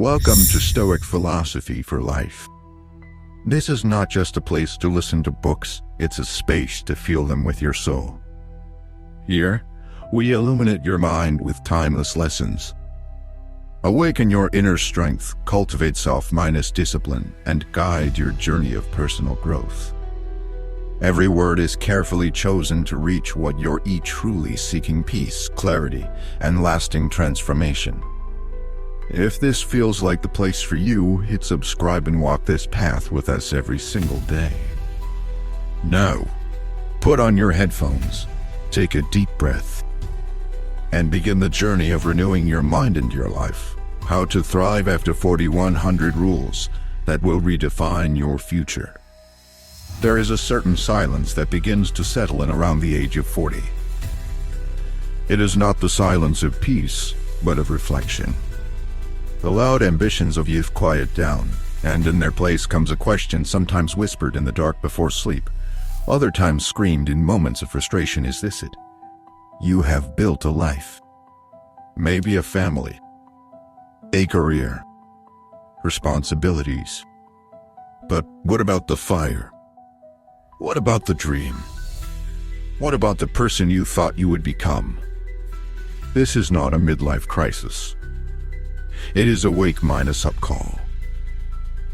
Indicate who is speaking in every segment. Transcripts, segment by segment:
Speaker 1: Welcome to Stoic Philosophy for Life. This is not just a place to listen to books, it's a space to feel them with your soul. Here, we illuminate your mind with timeless lessons. Awaken your inner strength, cultivate self-minded discipline, and guide your journey of personal growth. Every word is carefully chosen to reach what you're truly seeking: peace, clarity, and lasting transformation. If this feels like the place for you, hit subscribe and walk this path with us every single day. Now, put on your headphones, take a deep breath, and begin the journey of renewing your mind and your life. How to thrive after 4,100 rules that will redefine your future. There is a certain silence that begins to settle in around the age of 40. It is not the silence of peace, but of reflection. The loud ambitions of youth quiet down, and in their place comes a question sometimes whispered in the dark before sleep, other times screamed in moments of frustration: is this it? You have built a life. Maybe a family, a career, responsibilities. But what about the fire? What about the dream? What about the person you thought you would become? This is not a midlife crisis. It is a wake minus up call.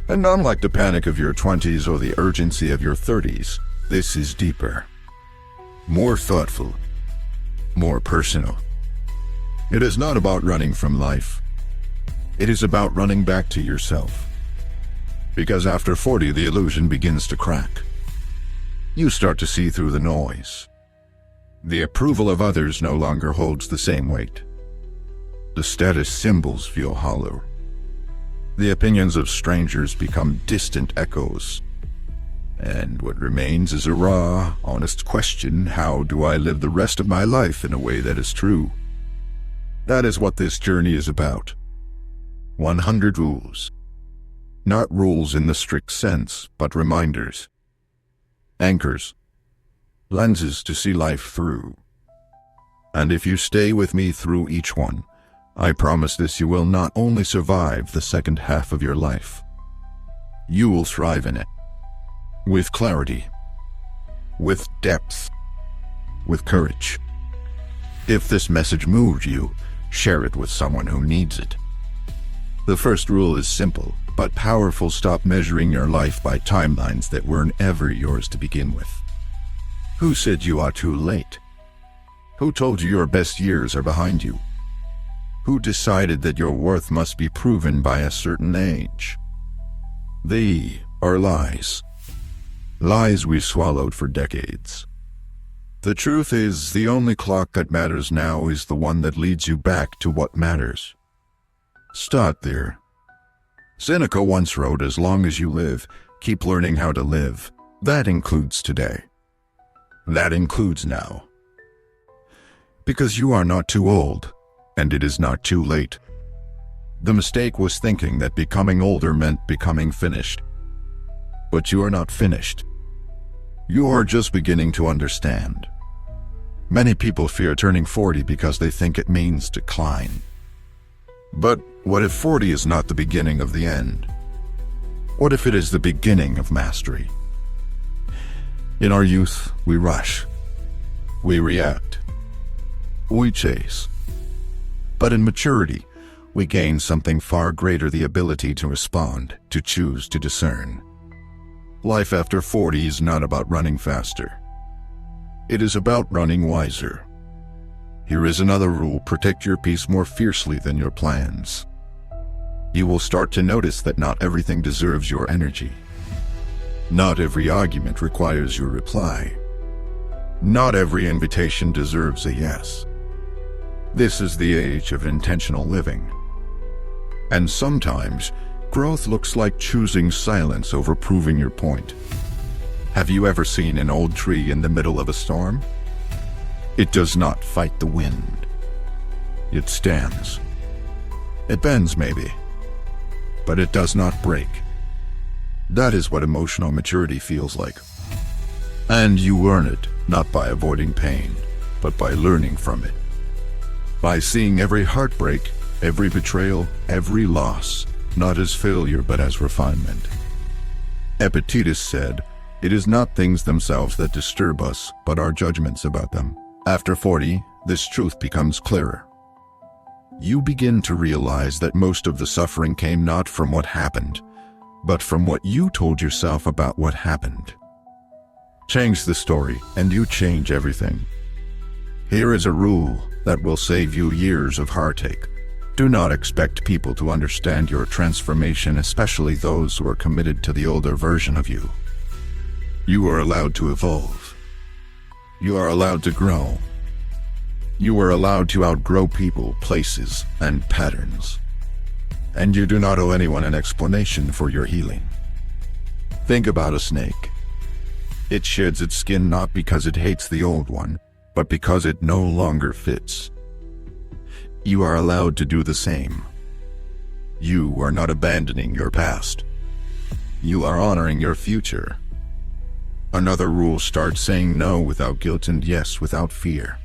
Speaker 1: And unlike the panic of your 20s or the urgency of your 30s, this is deeper, more thoughtful, more personal. It is not about running from life. It is about running back to yourself. Because after 40, the illusion begins to crack. You start to see through the noise. The approval of others no longer holds the same weight. The status symbols feel hollow. The opinions of strangers become distant echoes. And what remains is a raw, honest question: how do I live the rest of my life in a way that is true? That is what this journey is about. 100 rules. Not rules in the strict sense, but reminders. Anchors. Lenses to see life through. And if you stay with me through each one, I promise this: you will not only survive the second half of your life, you will thrive in it. With clarity, with depth, with courage. If this message moved you, share it with someone who needs it. The first rule is simple, but powerful: stop measuring your life by timelines that weren't ever yours to begin with. Who said you are too late? Who told you your best years are behind you? Who decided that your worth must be proven by a certain age? They are lies. Lies we swallowed for decades. The truth is, the only clock that matters now is the one that leads you back to what matters. Start there. Seneca once wrote, "As long as you live, keep learning how to live." That includes today. That includes now. Because you are not too old, and it is not too late. The mistake was thinking that becoming older meant becoming finished. But you are not finished. You are just beginning to understand. Many people fear turning 40 because they think it means decline. But what if 40 is not the beginning of the end? What if it is the beginning of mastery? In our youth, we rush. We react. We chase. But in maturity, we gain something far greater: the ability to respond, to choose, to discern. Life after 40 is not about running faster. It is about running wiser. Here is another rule: protect your peace more fiercely than your plans. You will start to notice that not everything deserves your energy. Not every argument requires your reply. Not every invitation deserves a yes. This is the age of intentional living. And sometimes, growth looks like choosing silence over proving your point. Have you ever seen an old tree in the middle of a storm? It does not fight the wind. It stands. It bends maybe, but it does not break. That is what emotional maturity feels like. And you earn it, not by avoiding pain, but by learning from it. By seeing every heartbreak, every betrayal, every loss not as failure but as refinement. Epictetus said, "It is not things themselves that disturb us, but our judgments about them." After 40, this truth becomes clearer. You begin to realize that most of the suffering came not from what happened, but from what you told yourself about what happened. Change the story, and you change everything. Here is a rule that will save you years of heartache. Do not expect people to understand your transformation, especially those who are committed to the older version of you. You are allowed to evolve. You are allowed to grow. You are allowed to outgrow people, places, and patterns. And you do not owe anyone an explanation for your healing. Think about a snake. It sheds its skin not because it hates the old one, but because it no longer fits. You are allowed to do the same. You are not abandoning your past. You are honoring your future. Another rule: start saying no without guilt and yes without fear.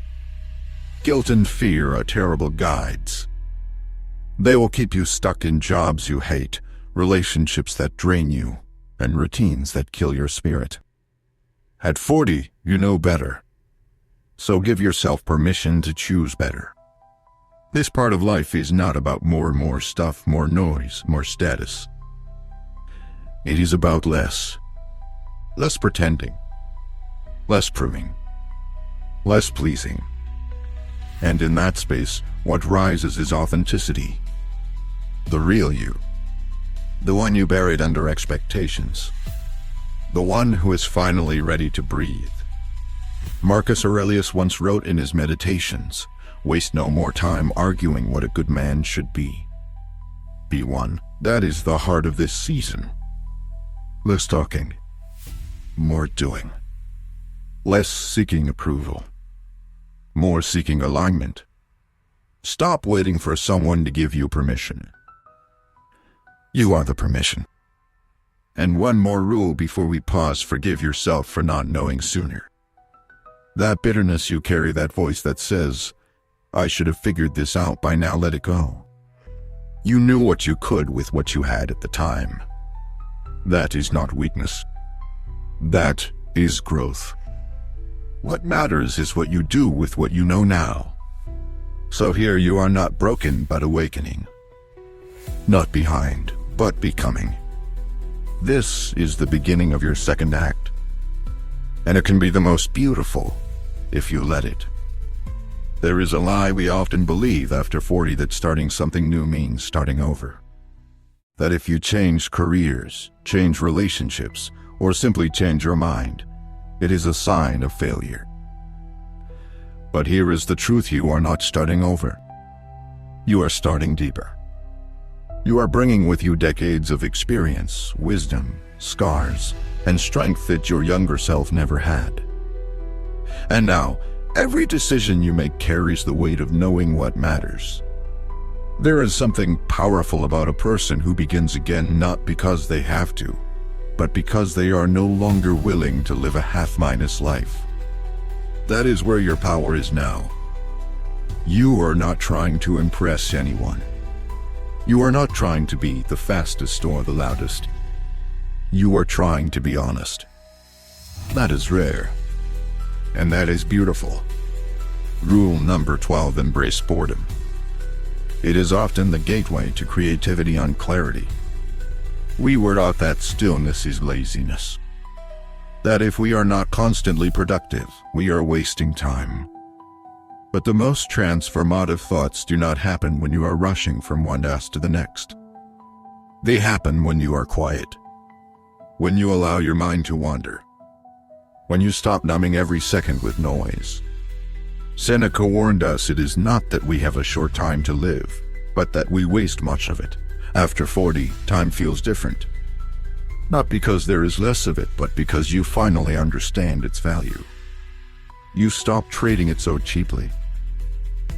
Speaker 1: Guilt and fear are terrible guides. They will keep you stuck in jobs you hate, relationships that drain you, and routines that kill your spirit. At 40, you know better. So give yourself permission to choose better. This part of life is not about more stuff, more noise, more status. It is about less. Less pretending. Less proving. Less pleasing. And in that space, what rises is authenticity. The real you. The one you buried under expectations. The one who is finally ready to breathe. Marcus Aurelius once wrote in his Meditations, "Waste no more time arguing what a good man should be. Be one." That is the heart of this season. Less talking. More doing. Less seeking approval. More seeking alignment. Stop waiting for someone to give you permission. You are the permission. And one more rule before we pause: forgive yourself for not knowing sooner. That bitterness you carry, that voice that says, "I should have figured this out by now," let it go. You knew what you could with what you had at the time. That is not weakness. That is growth. What matters is what you do with what you know now. So here you are, not broken but awakening. Not behind, but becoming. This is the beginning of your second act. And it can be the most beautiful if you let it. There is a lie we often believe after 40 that starting something new means starting over. That if you change careers, change relationships, or simply change your mind, it is a sign of failure. But here is the truth: you are not starting over. You are starting deeper. You are bringing with you decades of experience, wisdom, scars, and strength that your younger self never had. And now, every decision you make carries the weight of knowing what matters. There is something powerful about a person who begins again, not because they have to, but because they are no longer willing to live a half-minus life. That is where your power is now. You are not trying to impress anyone. You are not trying to be the fastest or the loudest. You are trying to be honest. That is rare. And that is beautiful. Rule number 12: embrace boredom. It is often the gateway to creativity and clarity. We were taught that stillness is laziness. That if we are not constantly productive, we are wasting time. But the most transformative thoughts do not happen when you are rushing from one task to the next. They happen when you are quiet. When you allow your mind to wander. When you stop numbing every second with noise. Seneca warned us, it is not that we have a short time to live, but that we waste much of it. After 40, time feels different. Not because there is less of it, but because you finally understand its value. You stop trading it so cheaply.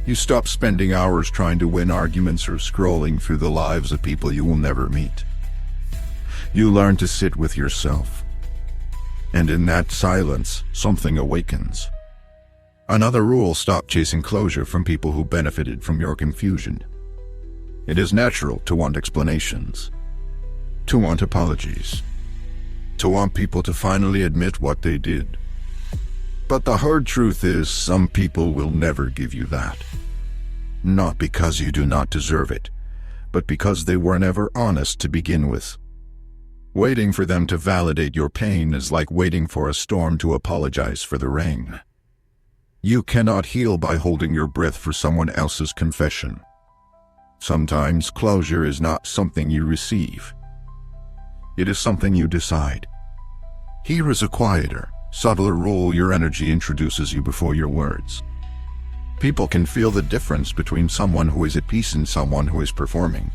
Speaker 1: You stop spending hours trying to win arguments or scrolling through the lives of people you will never meet. You learn to sit with yourself. And in that silence, something awakens. Another rule: stop chasing closure from people who benefited from your confusion. It is natural to want explanations, to want apologies, to want people to finally admit what they did. But the hard truth is, some people will never give you that. Not because you do not deserve it, but because they were never honest to begin with. Waiting for them to validate your pain is like waiting for a storm to apologize for the rain. You cannot heal by holding your breath for someone else's confession. Sometimes closure is not something you receive. It is something you decide. Here is a quieter, subtler role your energy introduces you before your words. People can feel the difference between someone who is at peace and someone who is performing.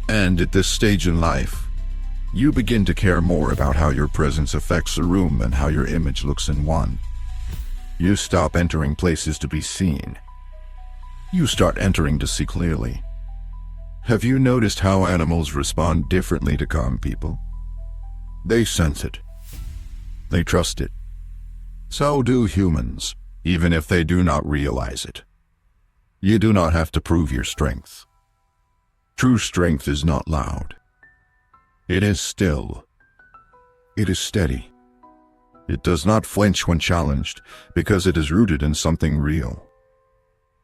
Speaker 1: And at this stage in life, you begin to care more about how your presence affects a room than how your image looks in one. You stop entering places to be seen. You start entering to see clearly. Have you noticed how animals respond differently to calm people? They sense it. They trust it. So do humans, even if they do not realize it. You do not have to prove your strength. True strength is not loud. It is still. It is steady. It does not flinch when challenged, because it is rooted in something real.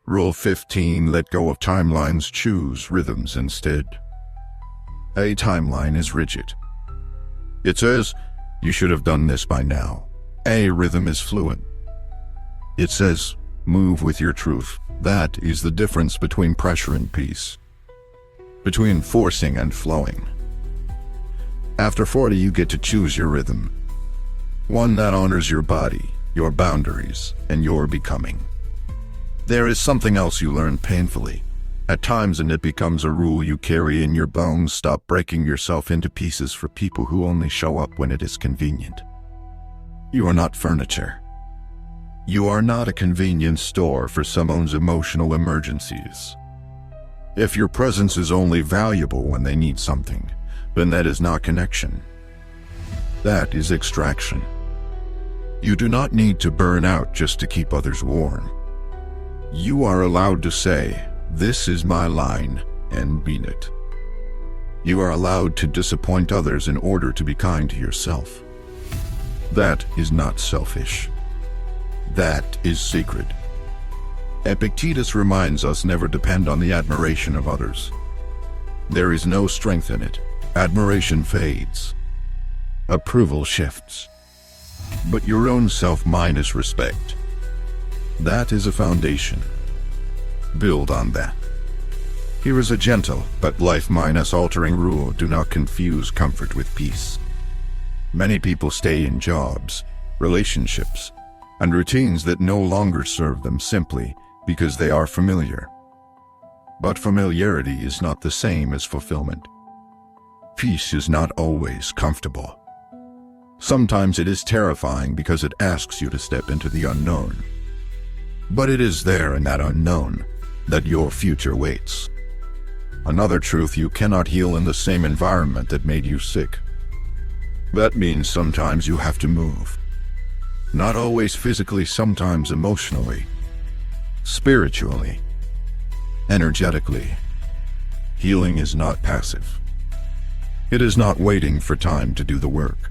Speaker 1: Rule 15: let go of timelines, choose rhythms instead. A timeline is rigid. It says, you should have done this by now. A rhythm is fluid. It says, move with your truth. That is the difference between pressure and peace. Between forcing and flowing. After 40, you get to choose your rhythm. One that honors your body, your boundaries, and your becoming. There is something else you learn painfully, at times, and it becomes a rule you carry in your bones. Stop breaking yourself into pieces for people who only show up when it is convenient. You are not furniture. You are not a convenience store for someone's emotional emergencies. If your presence is only valuable when they need something, then that is not connection. That is extraction. You do not need to burn out just to keep others warm. You are allowed to say, this is my line, and mean it. You are allowed to disappoint others in order to be kind to yourself. That is not selfish. That is sacred. Epictetus reminds us never depend on the admiration of others. There is no strength in it. Admiration fades. Approval shifts. But your own self minus respect. That is a foundation. Build on that. Here is a gentle but life-altering rule: do not confuse comfort with peace. Many people stay in jobs, relationships, and routines that no longer serve them simply because they are familiar. But familiarity is not the same as fulfillment. Peace is not always comfortable. Sometimes it is terrifying because it asks you to step into the unknown. But it is there in that unknown that your future waits. Another truth: you cannot heal in the same environment that made you sick. That means sometimes you have to move. Not always physically, sometimes emotionally, spiritually, energetically. Healing is not passive. It is not waiting for time to do the work.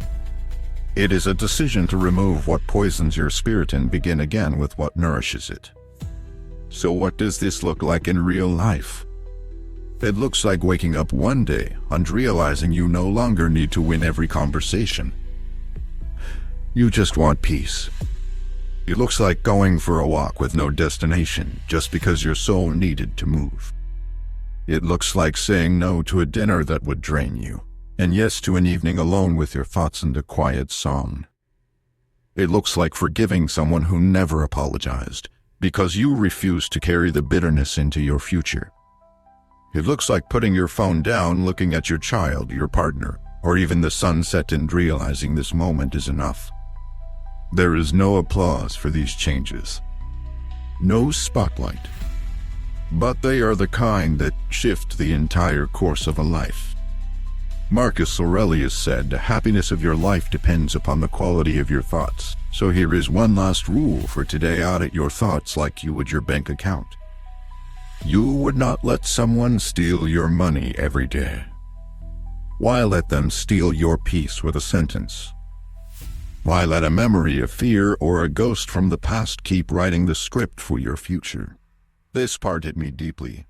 Speaker 1: It is a decision to remove what poisons your spirit and begin again with what nourishes it. So what does this look like in real life? It looks like waking up one day and realizing you no longer need to win every conversation. You just want peace. It looks like going for a walk with no destination just because your soul needed to move. It looks like saying no to a dinner that would drain you, and yes to an evening alone with your thoughts and a quiet song. It looks like forgiving someone who never apologized because you refused to carry the bitterness into your future. It looks like putting your phone down, looking at your child, your partner, or even the sunset and realizing this moment is enough. There is no applause for these changes. No spotlight. But they are the kind that shift the entire course of a life. Marcus Aurelius said, the happiness of your life depends upon the quality of your thoughts. So here is one last rule for today: audit your thoughts like you would your bank account. You would not let someone steal your money every day. Why let them steal your peace with a sentence? Why let a memory of fear or a ghost from the past keep writing the script for your future? This part hit me deeply.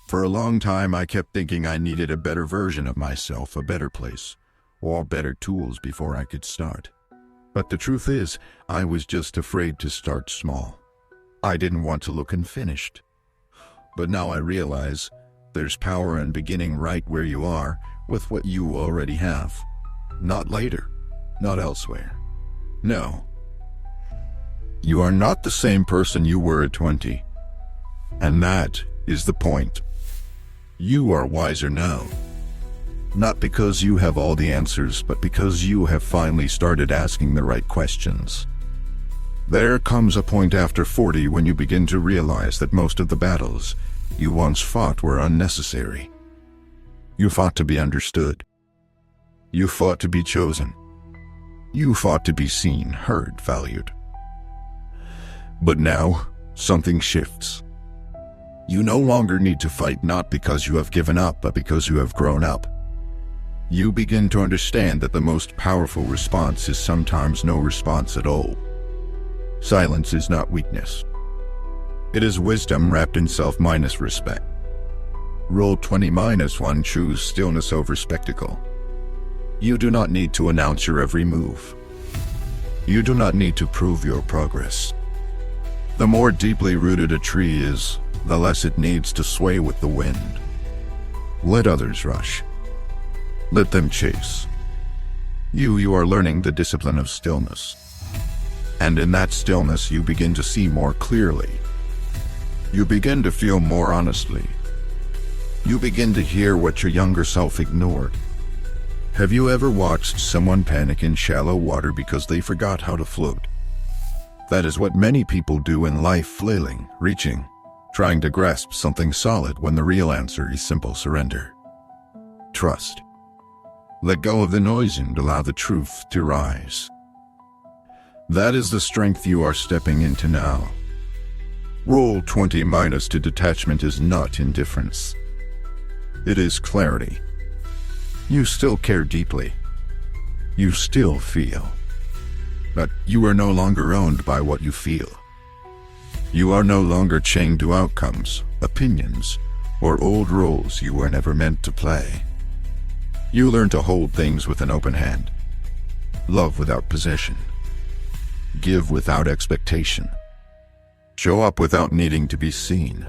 Speaker 1: For a long time, I kept thinking I needed a better version of myself, a better place, or better tools before I could start. But the truth is, I was just afraid to start small. I didn't want to look unfinished. But now I realize there's power in beginning right where you are with what you already have. Not later, not elsewhere. No. You are not the same person you were at 20. And that is the point. You are wiser now. Not because you have all the answers, but because you have finally started asking the right questions. There comes a point after 40 when you begin to realize that most of the battles you once fought were unnecessary. You fought to be understood. You fought to be chosen. You fought to be seen, heard, valued. But now, something shifts. You no longer need to fight, not because you have given up, but because you have grown up. You begin to understand that the most powerful response is sometimes no response at all. Silence is not weakness. It is wisdom wrapped in self minus respect. Rule 20-1, choose stillness over spectacle. You do not need to announce your every move. You do not need to prove your progress. The more deeply rooted a tree is, the less it needs to sway with the wind. Let others rush. Let them chase. You are learning the discipline of stillness. And in that stillness you begin to see more clearly. You begin to feel more honestly. You begin to hear what your younger self ignored. Have you ever watched someone panic in shallow water because they forgot how to float? That is what many people do in life, flailing, reaching, trying to grasp something solid when the real answer is simple surrender. Trust. Let go of the noise and allow the truth to rise. That is the strength you are stepping into now. Rule 20- to detachment is not indifference. It is clarity. You still care deeply. You still feel. But you are no longer owned by what you feel. You are no longer chained to outcomes, opinions, or old roles you were never meant to play. You learn to hold things with an open hand. Love without possession. Give without expectation. Show up without needing to be seen.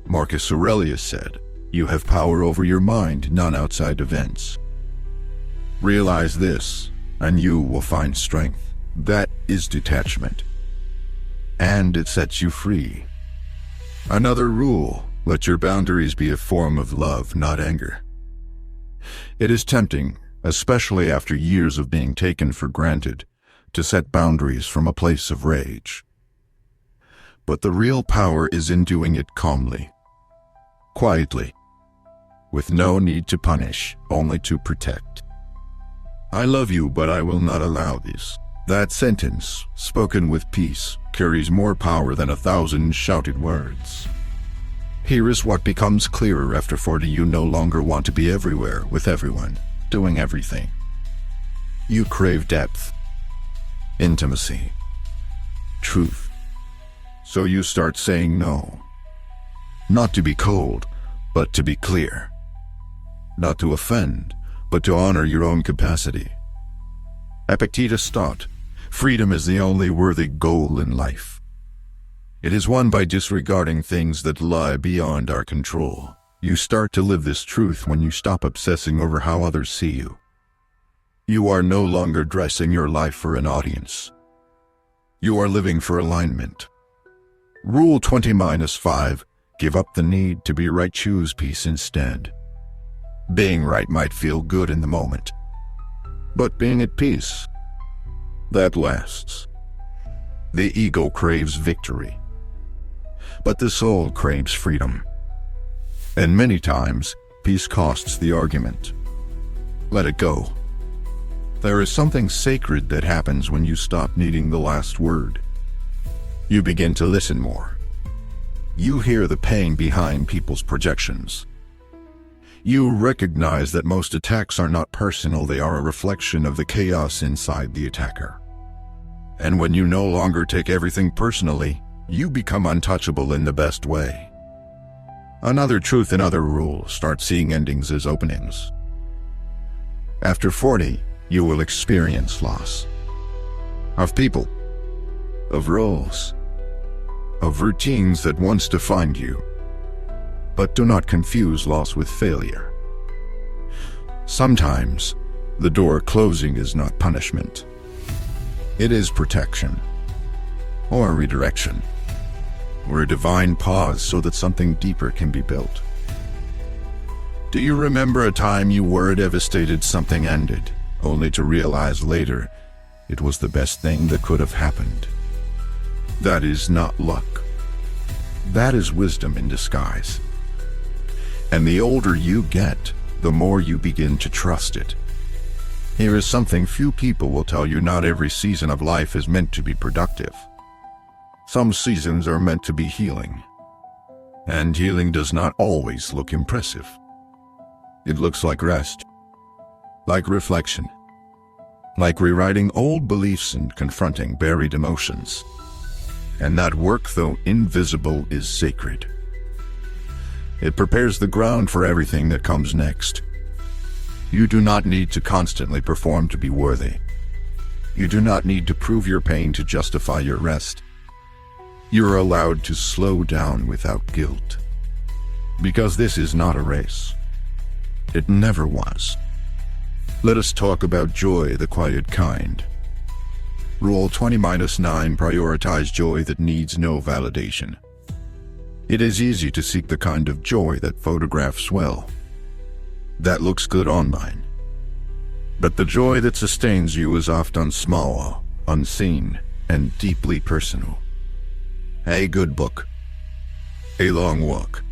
Speaker 1: Marcus Aurelius said, "You have power over your mind, not outside events." Realize this, and you will find strength. That is detachment. And it sets you free. Another rule, let your boundaries be a form of love, not anger. It is tempting, especially after years of being taken for granted, to set boundaries from a place of rage. But the real power is in doing it calmly, quietly, with no need to punish, only to protect. I love you, but I will not allow this. That sentence, spoken with peace, carries more power than 1,000 shouted words. Here is what becomes clearer after 40. You no longer want to be everywhere, with everyone, doing everything. You crave depth, intimacy, truth. So you start saying no. Not to be cold, but to be clear. Not to offend, but to honor your own capacity. Epictetus taught, freedom is the only worthy goal in life. It is won by disregarding things that lie beyond our control. You start to live this truth when you stop obsessing over how others see you. You are no longer dressing your life for an audience. You are living for alignment. Rule 20-5, give up the need to be right, choose peace instead. Being right might feel good in the moment, but being at peace, that lasts. The ego craves victory, but the soul craves freedom. And many times, peace costs the argument. Let it go. There is something sacred that happens when you stop needing the last word. You begin to listen more. You hear the pain behind people's projections. You recognize that most attacks are not personal, they are a reflection of the chaos inside the attacker. And when you no longer take everything personally, you become untouchable in the best way. Another truth, another rule: start seeing endings as openings. After 40, you will experience loss. Of people, of roles, of routines that once defined you. But do not confuse loss with failure. Sometimes, the door closing is not punishment. It is protection, or redirection, or a divine pause so that something deeper can be built. Do you remember a time you were devastated something ended, only to realize later it was the best thing that could have happened? That is not luck. That is wisdom in disguise. And the older you get, the more you begin to trust it. Here is something few people will tell you: not every season of life is meant to be productive. Some seasons are meant to be healing. And healing does not always look impressive. It looks like rest, like reflection, like rewriting old beliefs and confronting buried emotions. And that work, though invisible, is sacred. It prepares the ground for everything that comes next. You do not need to constantly perform to be worthy. You do not need to prove your pain to justify your rest. You're allowed to slow down without guilt. Because this is not a race. It never was. Let us talk about joy, the quiet kind. Rule 20-9: prioritize joy that needs no validation. It is easy to seek the kind of joy that photographs well, that looks good online. But the joy that sustains you is often small, unseen, and deeply personal. A good book, a long walk,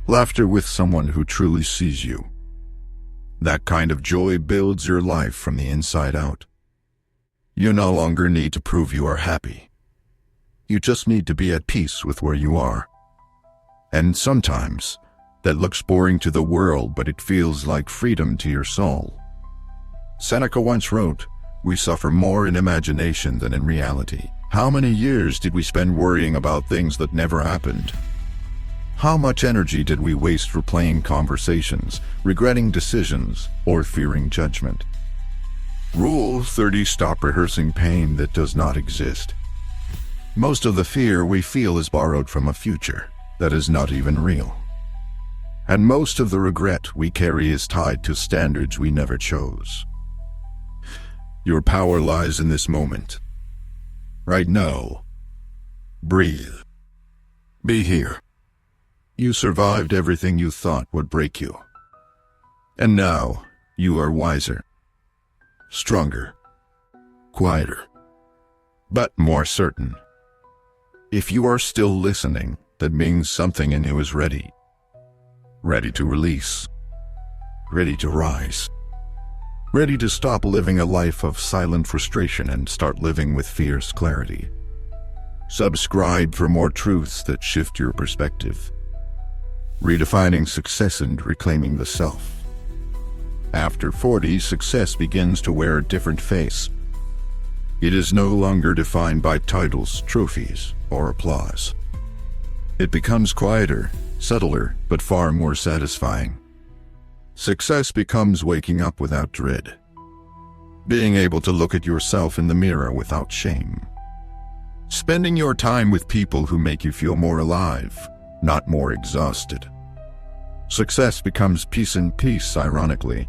Speaker 1: laughter with someone who truly sees you. That kind of joy builds your life from the inside out. You no longer need to prove you are happy. You just need to be at peace with where you are. And sometimes, that looks boring to the world, but it feels like freedom to your soul. Seneca once wrote, "We suffer more in imagination than in reality." How many years did we spend worrying about things that never happened? How much energy did we waste replaying conversations, regretting decisions, or fearing judgment? Rule 30: stop rehearsing pain that does not exist. Most of the fear we feel is borrowed from a future that is not even real. And most of the regret we carry is tied to standards we never chose. Your power lies in this moment. Right now. Breathe. Be here. You survived everything you thought would break you. And now, you are wiser, stronger, quieter, but more certain. If you are still listening, that means something in you is ready. Ready to release. Ready to rise. Ready to stop living a life of silent frustration and start living with fierce clarity. Subscribe for more truths that shift your perspective. Redefining success and reclaiming the self. After 40, success begins to wear a different face. It is no longer defined by titles, trophies, or applause. It becomes quieter, subtler, but far more satisfying. Success becomes waking up without dread. Being able to look at yourself in the mirror without shame. Spending your time with people who make you feel more alive, not more exhausted. Success becomes peace, and peace, ironically,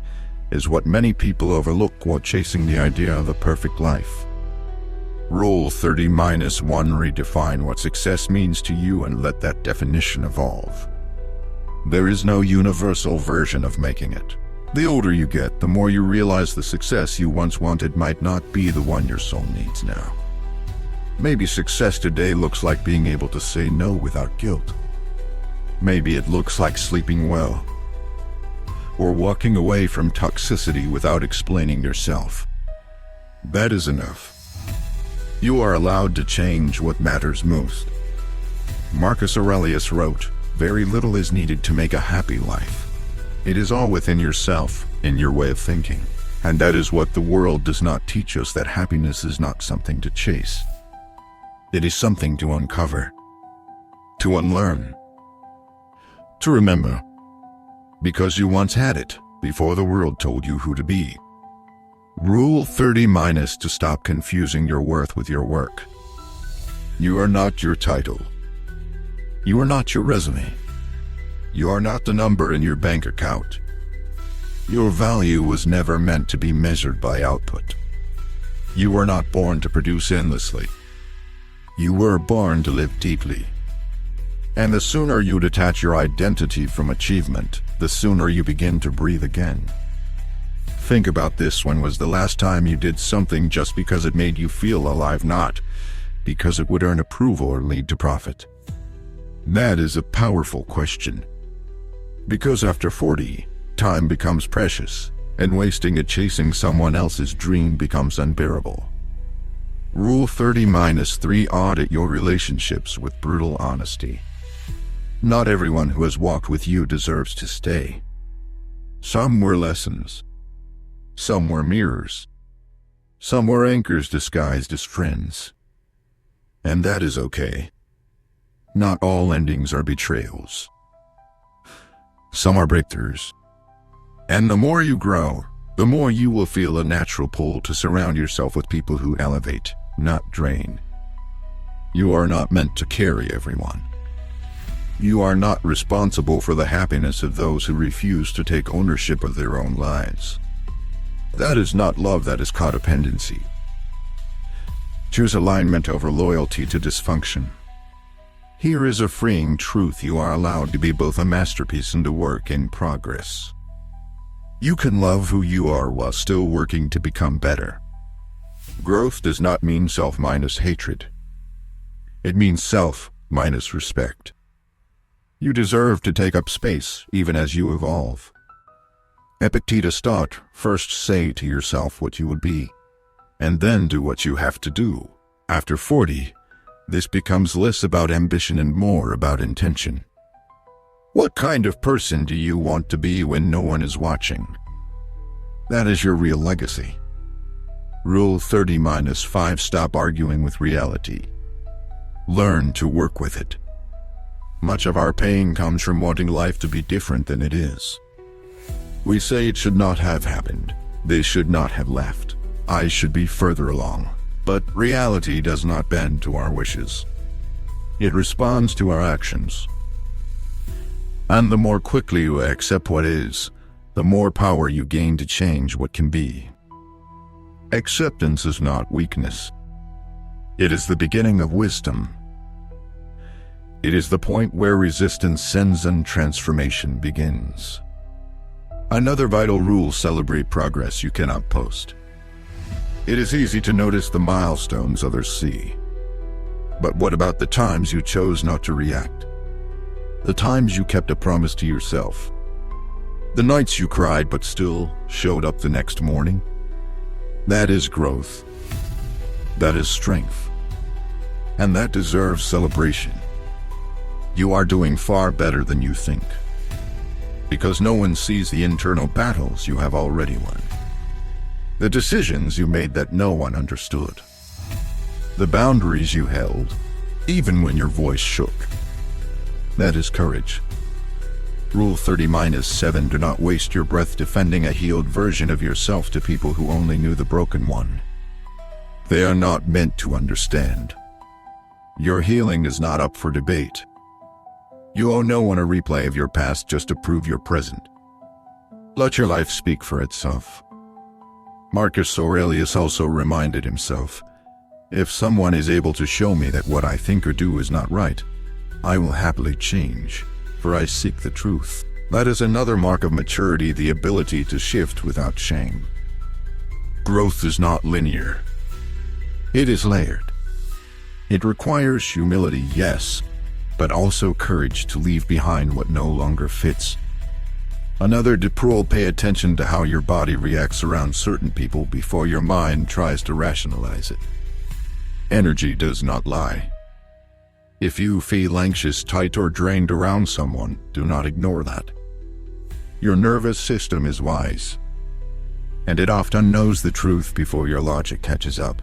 Speaker 1: is what many people overlook while chasing the idea of a perfect life. Rule 30-1: redefine what success means to you and let that definition evolve. There is no universal version of making it. The older you get, the more you realize the success you once wanted might not be the one your soul needs now. Maybe success today looks like being able to say no without guilt. Maybe it looks like sleeping well, or walking away from toxicity without explaining yourself. That is enough. You are allowed to change what matters most. Marcus Aurelius wrote, "Very little is needed to make a happy life. It is all within yourself, in your way of thinking." And that is what the world does not teach us, that happiness is not something to chase. It is something to uncover, to unlearn, to remember. Because you once had it, before the world told you who to be. Rule 30- to stop confusing your worth with your work. You are not your title. You are not your resume. You are not the number in your bank account. Your value was never meant to be measured by output. You were not born to produce endlessly. You were born to live deeply. And the sooner you detach your identity from achievement, the sooner you begin to breathe again. Think about this: when was the last time you did something just because it made you feel alive, not because it would earn approval or lead to profit? That is a powerful question. Because after 40, time becomes precious, and wasting it chasing someone else's dream becomes unbearable. Rule 30-3: audit your relationships with brutal honesty. Not everyone who has walked with you deserves to stay. Some were lessons. Some were mirrors. Some were anchors disguised as friends. And that is okay. Not all endings are betrayals. Some are breakthroughs. And the more you grow, the more you will feel a natural pull to surround yourself with people who elevate, not drain. You are not meant to carry everyone. You are not responsible for the happiness of those who refuse to take ownership of their own lives. That is not love, that is codependency. Choose alignment over loyalty to dysfunction. Here is a freeing truth: you are allowed to be both a masterpiece and a work in progress. You can love who you are while still working to become better. Growth does not mean self minus hatred. It means self minus respect. You deserve to take up space even as you evolve. Epictetus taught, first say to yourself what you would be, and then do what you have to do. After 40, this becomes less about ambition and more about intention. What kind of person do you want to be when no one is watching? That is your real legacy. Rule 30-5: stop arguing with reality. Learn to work with it. Much of our pain comes from wanting life to be different than it is. We say it should not have happened. They should not have left. I should be further along. But reality does not bend to our wishes. It responds to our actions. And the more quickly you accept what is, the more power you gain to change what can be. Acceptance is not weakness. It is the beginning of wisdom. It is the point where resistance ends and transformation begins. Another vital rule: celebrate progress you cannot post. It is easy to notice the milestones others see. But what about the times you chose not to react? The times you kept a promise to yourself? The nights you cried but still showed up the next morning? That is growth. That is strength. And that deserves celebration. You are doing far better than you think. Because no one sees the internal battles you have already won. The decisions you made that no one understood. The boundaries you held, even when your voice shook. That is courage. Rule 30-7: do not waste your breath defending a healed version of yourself to people who only knew the broken one. They are not meant to understand. Your healing is not up for debate. You owe no one a replay of your past just to prove your present. Let your life speak for itself. Marcus Aurelius also reminded himself, if someone is able to show me that what I think or do is not right, I will happily change, for I seek the truth. That is another mark of maturity: the ability to shift without shame. Growth is not linear. It is layered. It requires humility, yes, but also courage to leave behind what no longer fits. Another deprol: pay attention to how your body reacts around certain people before your mind tries to rationalize it. Energy does not lie. If you feel anxious, tight, or drained around someone, do not ignore that. Your nervous system is wise, and it often knows the truth before your logic catches up.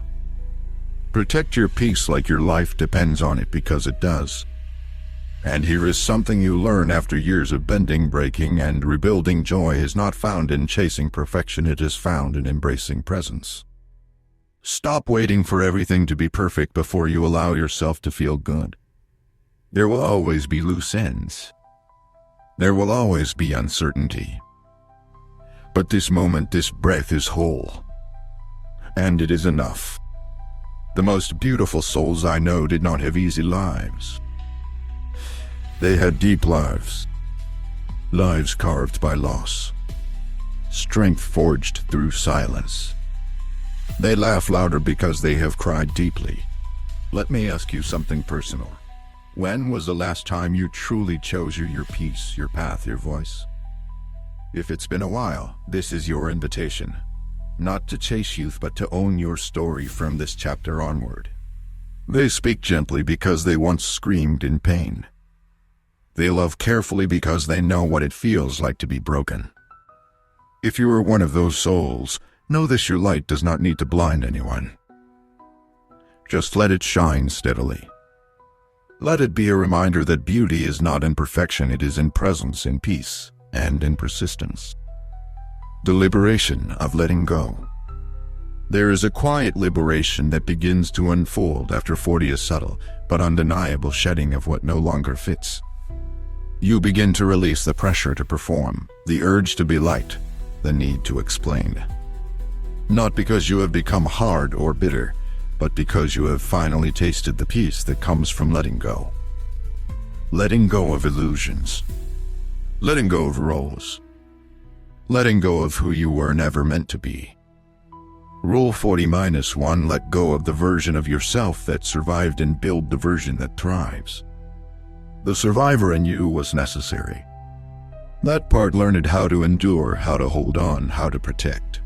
Speaker 1: Protect your peace like your life depends on it, because it does. And here is something you learn after years of bending, breaking, and rebuilding. Joy is not found in chasing perfection, it is found in embracing presence. Stop waiting for everything to be perfect before you allow yourself to feel good. There will always be loose ends. There will always be uncertainty. But this moment, this breath is whole. And it is enough. The most beautiful souls I know did not have easy lives. They had deep lives. Lives carved by loss. Strength forged through silence. They laugh louder because they have cried deeply. Let me ask you something personal. When was the last time you truly chose your peace, your path, your voice? If it's been a while, this is your invitation. Not to chase youth, but to own your story from this chapter onward. They speak gently because they once screamed in pain. They love carefully because they know what it feels like to be broken. If you are one of those souls, know this: your light does not need to blind anyone. Just let it shine steadily. Let it be a reminder that beauty is not in perfection, it is in presence, in peace, and in persistence. The liberation of letting go. There is a quiet liberation that begins to unfold after 40, a subtle but undeniable shedding of what no longer fits. You begin to release the pressure to perform, the urge to be liked, the need to explain. Not because you have become hard or bitter, but because you have finally tasted the peace that comes from letting go. Letting go of illusions. Letting go of roles. Letting go of who you were never meant to be. Rule 40-1: let go of the version of yourself that survived and build the version that thrives. The survivor in you was necessary. That part learned how to endure, how to hold on, how to protect.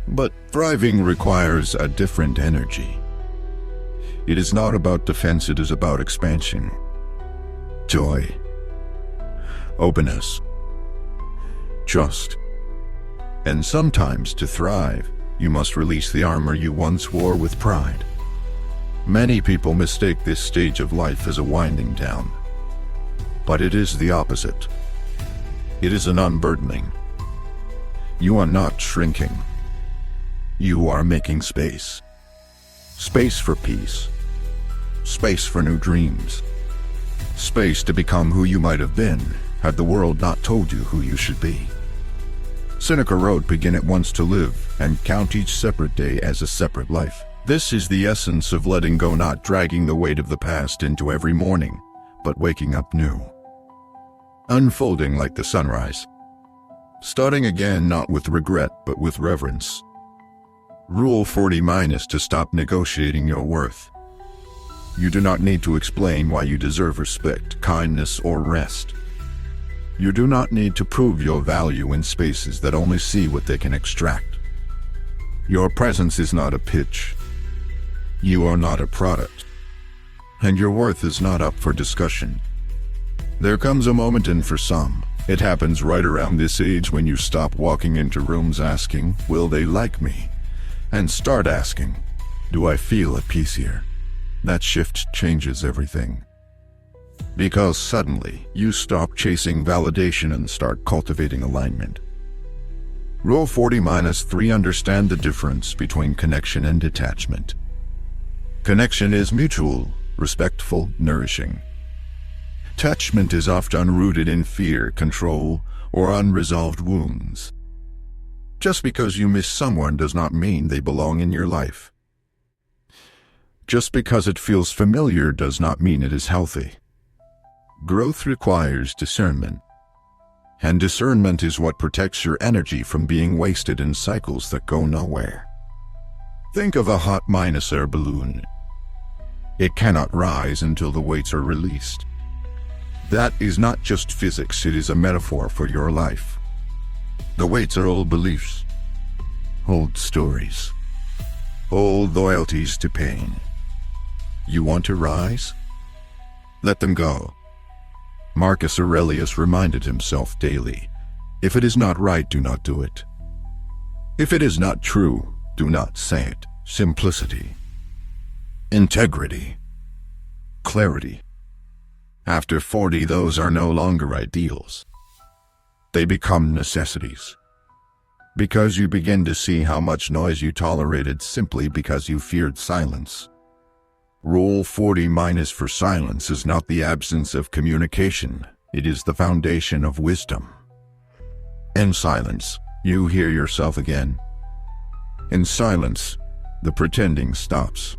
Speaker 1: But thriving requires a different energy. It is not about defense, it is about expansion. Joy. Openness. Trust. And sometimes to thrive, you must release the armor you once wore with pride. Many people mistake this stage of life as a winding down. But it is the opposite. It is an unburdening. You are not shrinking. You are making space. Space for peace. Space for new dreams. Space to become who you might have been had the world not told you who you should be. Seneca wrote, "Begin at once to live, and count each separate day as a separate life." This is the essence of letting go, not dragging the weight of the past into every morning, but waking up new. Unfolding like the sunrise. Starting again, not with regret, but with reverence. Rule 40- to stop negotiating your worth. You do not need to explain why you deserve respect, kindness, or rest. You do not need to prove your value in spaces that only see what they can extract. Your presence is not a pitch. You are not a product. And your worth is not up for discussion. There comes a moment, and for some, it happens right around this age, when you stop walking into rooms asking, "Will they like me?" and start asking, "Do I feel at peace here?" That shift changes everything. Because suddenly, you stop chasing validation and start cultivating alignment. Rule 40-3: understand the difference between connection and detachment. Connection is mutual, respectful, nourishing. Attachment is often rooted in fear, control, or unresolved wounds. Just because you miss someone does not mean they belong in your life. Just because it feels familiar does not mean it is healthy. Growth requires discernment. And discernment is what protects your energy from being wasted in cycles that go nowhere. Think of a hot -air balloon. It cannot rise until the weights are released. That is not just physics, it is a metaphor for your life. The weights are old beliefs, old stories, old loyalties to pain. You want to rise? Let them go. Marcus Aurelius reminded himself daily, if it is not right, do not do it. If it is not true, do not say it. Simplicity, integrity, clarity. After 40, those are no longer ideals. They become necessities. Because you begin to see how much noise you tolerated simply because you feared silence. Rule 40- for silence is not the absence of communication, it is the foundation of wisdom. In silence, you hear yourself again. In silence, the pretending stops.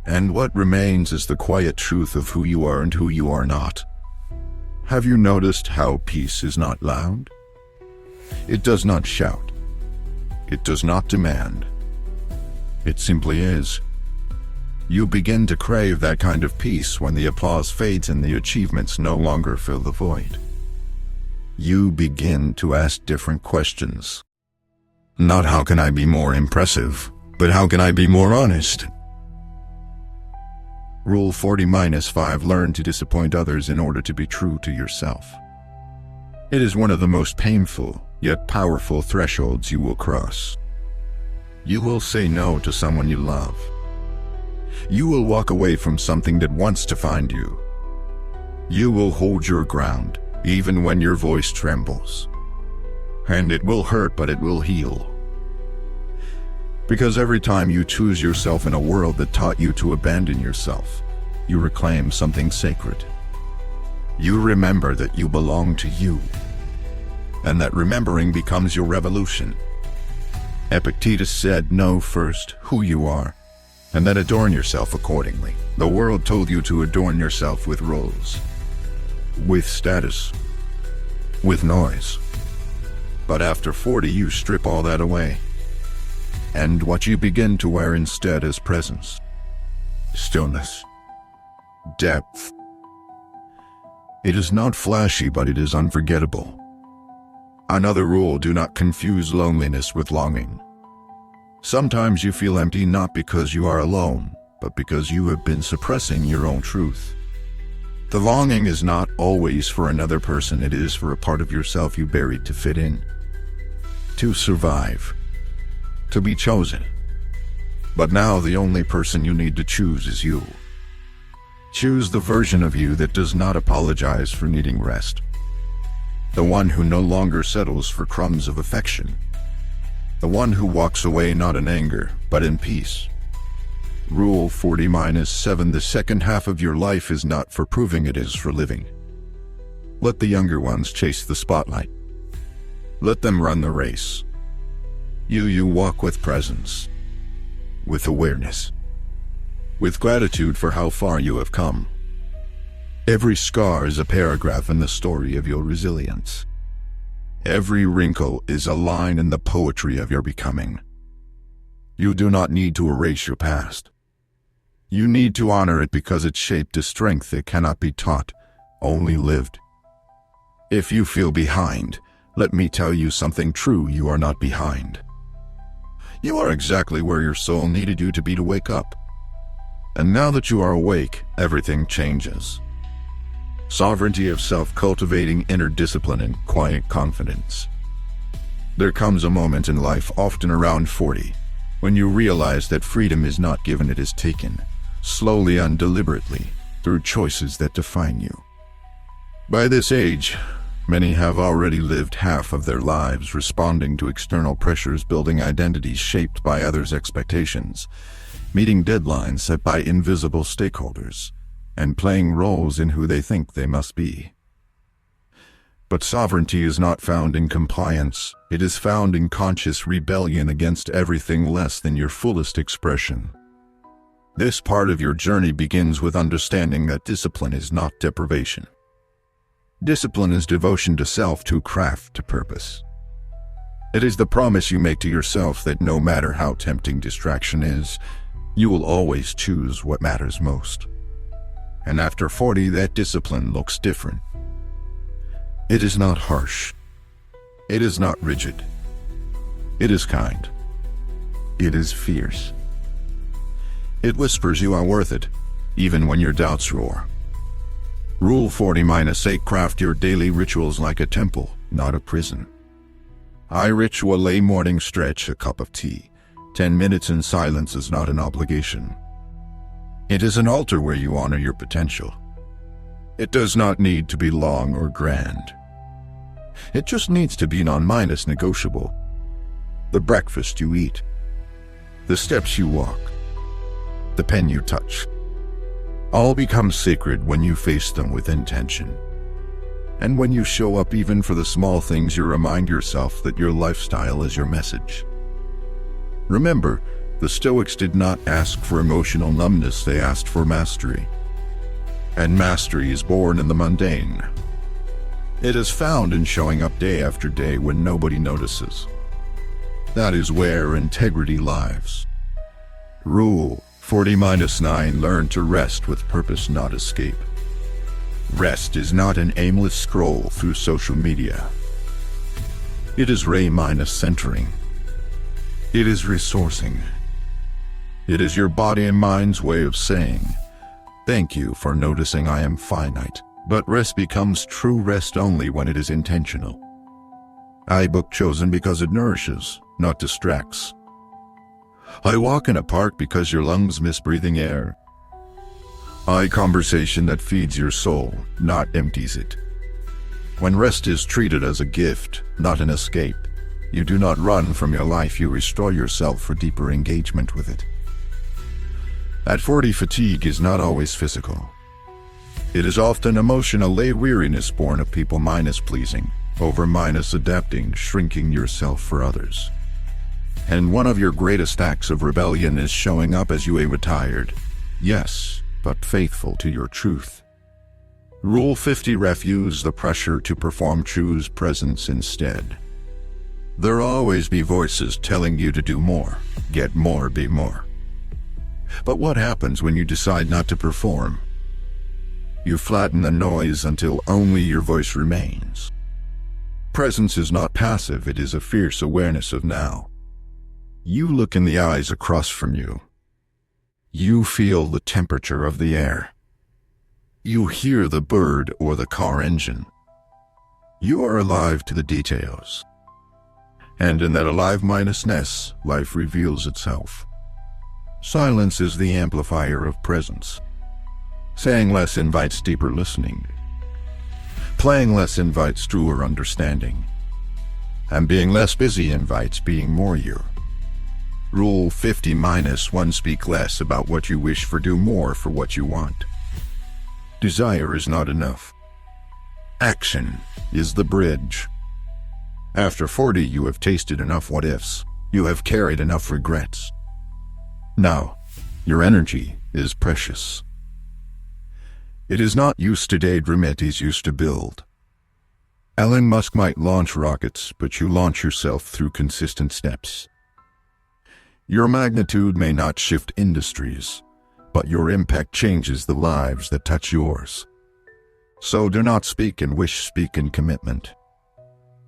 Speaker 1: And what remains is the quiet truth of who you are and who you are not. Have you noticed how peace is not loud? It does not shout. It does not demand. It simply is. You begin to crave that kind of peace when the applause fades and the achievements no longer fill the void. You begin to ask different questions. Not how can I be more impressive, but how can I be more honest? Rule 40-5 Learn to disappoint others in order to be true to yourself. It is one of the most painful, yet powerful thresholds you will cross. You will say no to someone you love. You will walk away from something that wants to find you. You will hold your ground, even when your voice trembles. And it will hurt, but it will heal. Because every time you choose yourself in a world that taught you to abandon yourself, you reclaim something sacred. You remember that you belong to you, and that remembering becomes your revolution. Epictetus said, know first who you are, and then adorn yourself accordingly. The world told you to adorn yourself with roles, with status, with noise. But after 40, you strip all that away. And what you begin to wear instead is presence, stillness, depth. It is not flashy, but it is unforgettable. Another rule: do not confuse loneliness with longing. Sometimes you feel empty not because you are alone, but because you have been suppressing your own truth. The longing is not always for another person, it is for a part of yourself you buried to fit in, to survive, to be chosen. But now the only person you need to choose is you. Choose the version of you that does not apologize for needing rest. The one who no longer settles for crumbs of affection. The one who walks away not in anger, but in peace. Rule 40-7 The second half of your life is not for proving, it is for living. Let the younger ones chase the spotlight. Let them run the race. You walk with presence, with awareness, with gratitude for how far you have come. Every scar is a paragraph in the story of your resilience. Every wrinkle is a line in the poetry of your becoming. You do not need to erase your past. You need to honor it because it shaped a strength that cannot be taught, only lived. If you feel behind, let me tell you something true: you are not behind. You are exactly where your soul needed you to be to wake up. And now that you are awake, everything changes. Sovereignty of self, cultivating inner discipline and quiet confidence. There comes a moment in life, often around 40, when you realize that freedom is not given, it is taken, slowly and deliberately, through choices that define you. By this age, many have already lived half of their lives responding to external pressures, building identities shaped by others' expectations, meeting deadlines set by invisible stakeholders, and playing roles in who they think they must be. But sovereignty is not found in compliance, it is found in conscious rebellion against everything less than your fullest expression. This part of your journey begins with understanding that discipline is not deprivation. Discipline is devotion to self, to craft, to purpose. It is the promise you make to yourself that no matter how tempting distraction is, you will always choose what matters most. And after 40, that discipline looks different. It is not harsh. It is not rigid. It is kind. It is fierce. It whispers you are worth it, even when your doubts roar. Rule 40-8: craft your daily rituals like a temple, not a prison. I ritual a morning stretch, a cup of tea. 10 minutes in silence is not an obligation. It is an altar where you honor your potential. It does not need to be long or grand. It just needs to be non-negotiable. The breakfast you eat, the steps you walk, the pen you touch, all become sacred when you face them with intention. And when you show up even for the small things, you remind yourself that your lifestyle is your message. Remember, the Stoics did not ask for emotional numbness, they asked for mastery. And mastery is born in the mundane. It is found in showing up day after day when nobody notices. That is where integrity lies. Rule 40-9: learn to rest with purpose, not escape. Rest is not an aimless scroll through social media. It is centering. It is resourcing. It is your body and mind's way of saying, thank you for noticing I am finite. But rest becomes true rest only when it is intentional. I book chosen because it nourishes, not distracts. I walk in a park because your lungs miss breathing air. I conversation that feeds your soul, not empties it. When rest is treated as a gift, not an escape, you do not run from your life, you restore yourself for deeper engagement with it. At 40, fatigue is not always physical. It is often emotional, a weariness born of people pleasing, over adapting, shrinking yourself for others. And one of your greatest acts of rebellion is showing up as you are tired, yes, but faithful to your truth. Rule 50: refuse the pressure to perform, choose presence instead. There will always be voices telling you to do more, get more, be more. But what happens when you decide not to perform? You flatten the noise until only your voice remains. Presence is not passive, it is a fierce awareness of now. You look in the eyes across from you. You feel the temperature of the air. You hear the bird or the car engine. You are alive to the details. And in that alive-ness, life reveals itself. Silence is the amplifier of presence. Saying less invites deeper listening. Playing less invites truer understanding. And being less busy invites being more you. Rule 50-1: speak less about what you wish for, do more for what you want. Desire is not enough. Action is the bridge. After 40, you have tasted enough what-ifs. You have carried enough regrets. Now, your energy is precious. It is not used to daydream, it is used to build. Elon Musk might launch rockets, but you launch yourself through consistent steps. Your magnitude may not shift industries, but your impact changes the lives that touch yours. So do not speak in wish, speak in commitment.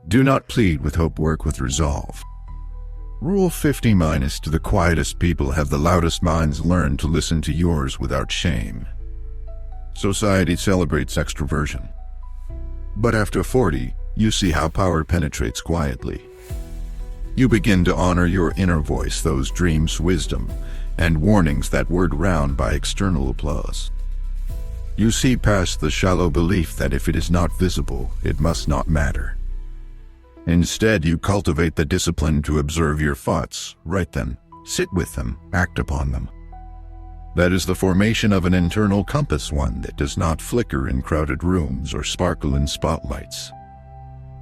Speaker 1: Do not plead with hope, work with resolve. Rule 50- to the quietest people have the loudest minds, learn to listen to yours without shame. Society celebrates extroversion. But after 40, you see how power penetrates quietly. You begin to honor your inner voice, those dreams, wisdom, and warnings that whirred round by external applause. You see past the shallow belief that if it is not visible, it must not matter. Instead, you cultivate the discipline to observe your thoughts, write them, sit with them, act upon them. That is the formation of an internal compass, one that does not flicker in crowded rooms or sparkle in spotlights.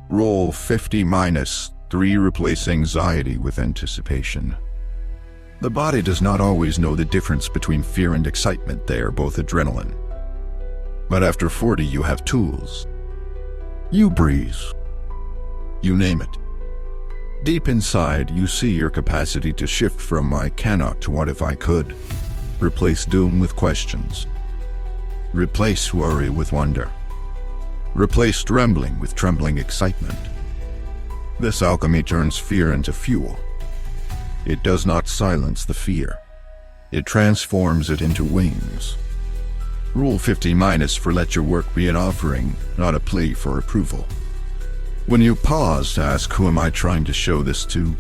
Speaker 1: Rule 50-3: replace anxiety with anticipation. The body does not always know the difference between fear and excitement, they are both adrenaline. But after 40, you have tools. You breathe. You name it. Deep inside, you see your capacity to shift from I cannot to what if I could. Replace doom with questions. Replace worry with wonder. Replace trembling with trembling excitement. This alchemy turns fear into fuel. It does not silence the fear. It transforms it into wings. Rule 50 minus for let your work be an offering, not a plea for approval. When you pause to ask who am I trying to show this to,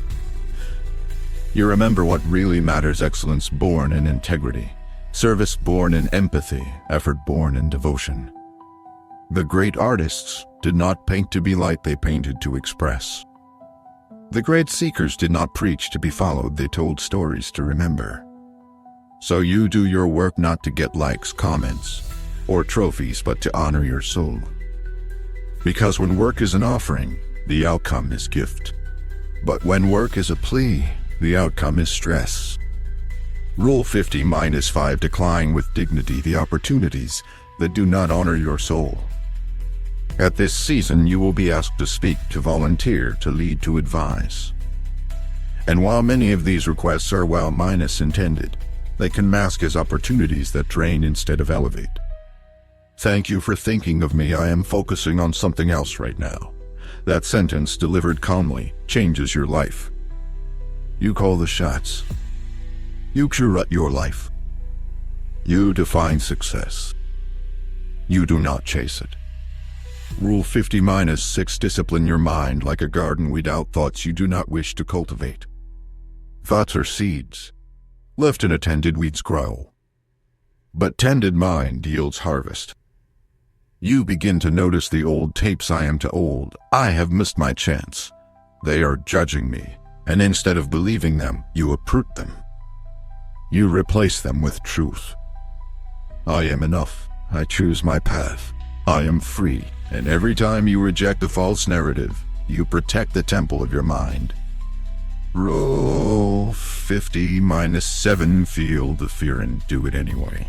Speaker 1: you remember what really matters: excellence born in integrity, service born in empathy, effort born in devotion. The great artists did not paint to be light, they painted to express. The great seekers did not preach to be followed, they told stories to remember. So you do your work not to get likes, comments, or trophies, but to honor your soul. Because when work is an offering, the outcome is gift. But when work is a plea, the outcome is stress. Rule 50 minus 5, decline with dignity the opportunities that do not honor your soul. At this season, you will be asked to speak, to volunteer, to lead, to advise. And while many of these requests are well minus intended, they can mask as opportunities that drain instead of elevate. Thank you for thinking of me. I am focusing on something else right now. That sentence, delivered calmly, changes your life. You call the shots. You curate your life. You define success. You do not chase it. Rule 50 minus 6, discipline your mind like a garden. Weed out thoughts you do not wish to cultivate. Thoughts are seeds. Left unattended, weeds grow. But tended mind yields harvest. You begin to notice the old tapes. I am too old. I have missed my chance. They are judging me. And instead of believing them, you uproot them. You replace them with truth. I am enough. I choose my path. I am free. And every time you reject the false narrative, you protect the temple of your mind. Rule 50 minus 7, feel the fear and do it anyway.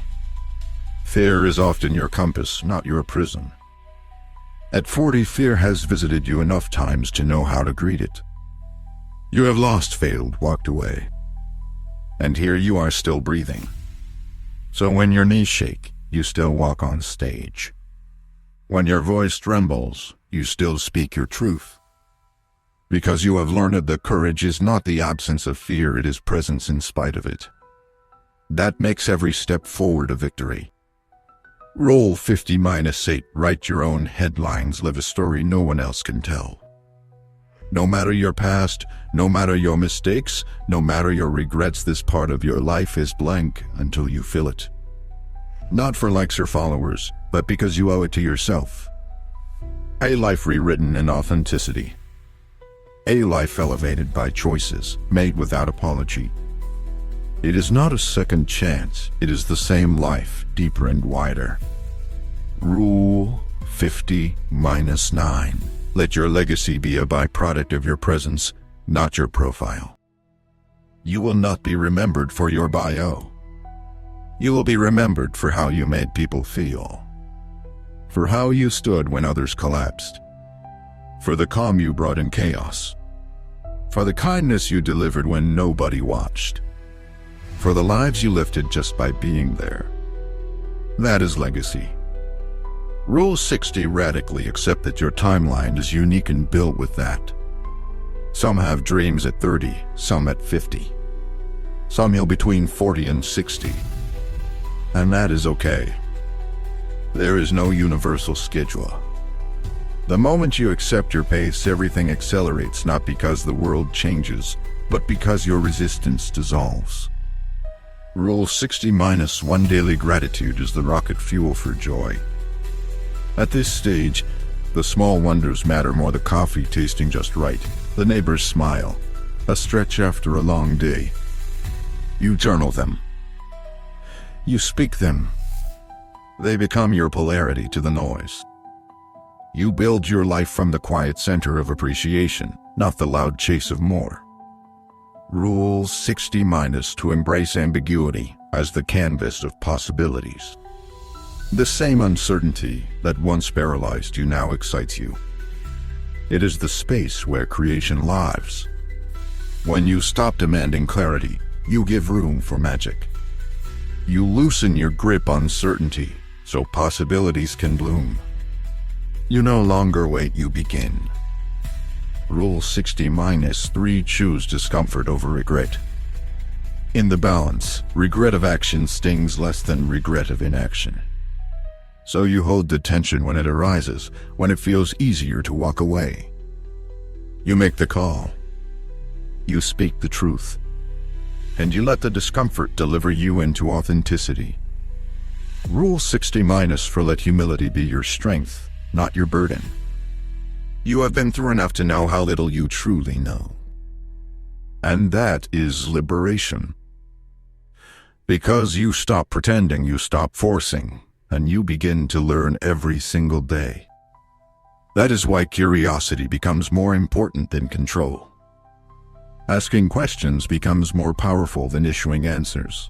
Speaker 1: Fear is often your compass, not your prison. At 40, fear has visited you enough times to know how to greet it. You have lost, failed, walked away. And here you are still breathing. So when your knees shake, you still walk on stage. When your voice trembles, you still speak your truth. Because you have learned that courage is not the absence of fear, it is presence in spite of it. That makes every step forward a victory. Rule 50 minus 8, write your own headlines, live a story no one else can tell. No matter your past, no matter your mistakes, no matter your regrets, this part of your life is blank until you fill it. Not for likes or followers, but because you owe it to yourself. A life rewritten in authenticity. A life elevated by choices made without apology. It is not a second chance, it is the same life, deeper and wider. Rule 50 minus 9. Let your legacy be a byproduct of your presence, not your profile. You will not be remembered for your bio. You will be remembered for how you made people feel. For how you stood when others collapsed. For the calm you brought in chaos. For the kindness you delivered when nobody watched. For the lives you lifted just by being there. That is legacy. Rule 60, radically accept that your timeline is unique and built with that. Some have dreams at 30, some at 50. Some heal between 40 and 60. And that is okay. There is no universal schedule. The moment you accept your pace, everything accelerates, not because the world changes, but because your resistance dissolves. Rule 60 minus 1, daily gratitude is the rocket fuel for joy. At this stage, the small wonders matter more, the coffee tasting just right, the neighbor's smile, a stretch after a long day. You journal them. You speak them. They become your polarity to the noise. You build your life from the quiet center of appreciation, not the loud chase of more. Rule 60 minus to embrace ambiguity as the canvas of possibilities. The same uncertainty that once paralyzed you now excites you. It is the space where creation lives. When you stop demanding clarity, you give room for magic. You loosen your grip on certainty so possibilities can bloom. You no longer wait, you begin. Rule 60 minus 3, choose discomfort over regret. In the balance, regret of action stings less than regret of inaction. So you hold the tension when it arises, when it feels easier to walk away. You make the call. You speak the truth. And you let the discomfort deliver you into authenticity. Rule 60- for let humility be your strength, not your burden. You have been through enough to know how little you truly know. And that is liberation. Because you stop pretending, you stop forcing, and you begin to learn every single day. That is why curiosity becomes more important than control. Asking questions becomes more powerful than issuing answers.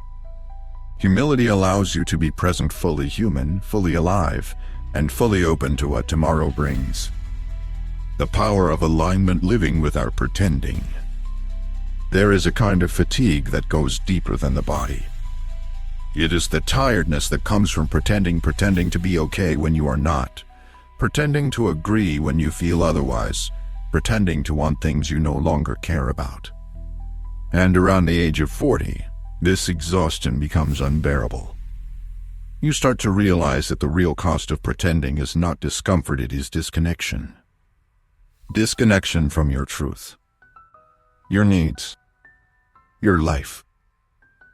Speaker 1: Humility allows you to be present, fully human, fully alive, and fully open to what tomorrow brings. The power of alignment, living without pretending. There is a kind of fatigue that goes deeper than the body. It is the tiredness that comes from pretending to be okay when you are not, pretending to agree when you feel otherwise, pretending to want things you no longer care about. And around the age of 40, this exhaustion becomes unbearable. You start to realize that the real cost of pretending is not discomfort, it is disconnection. Disconnection from your truth, your needs, your life.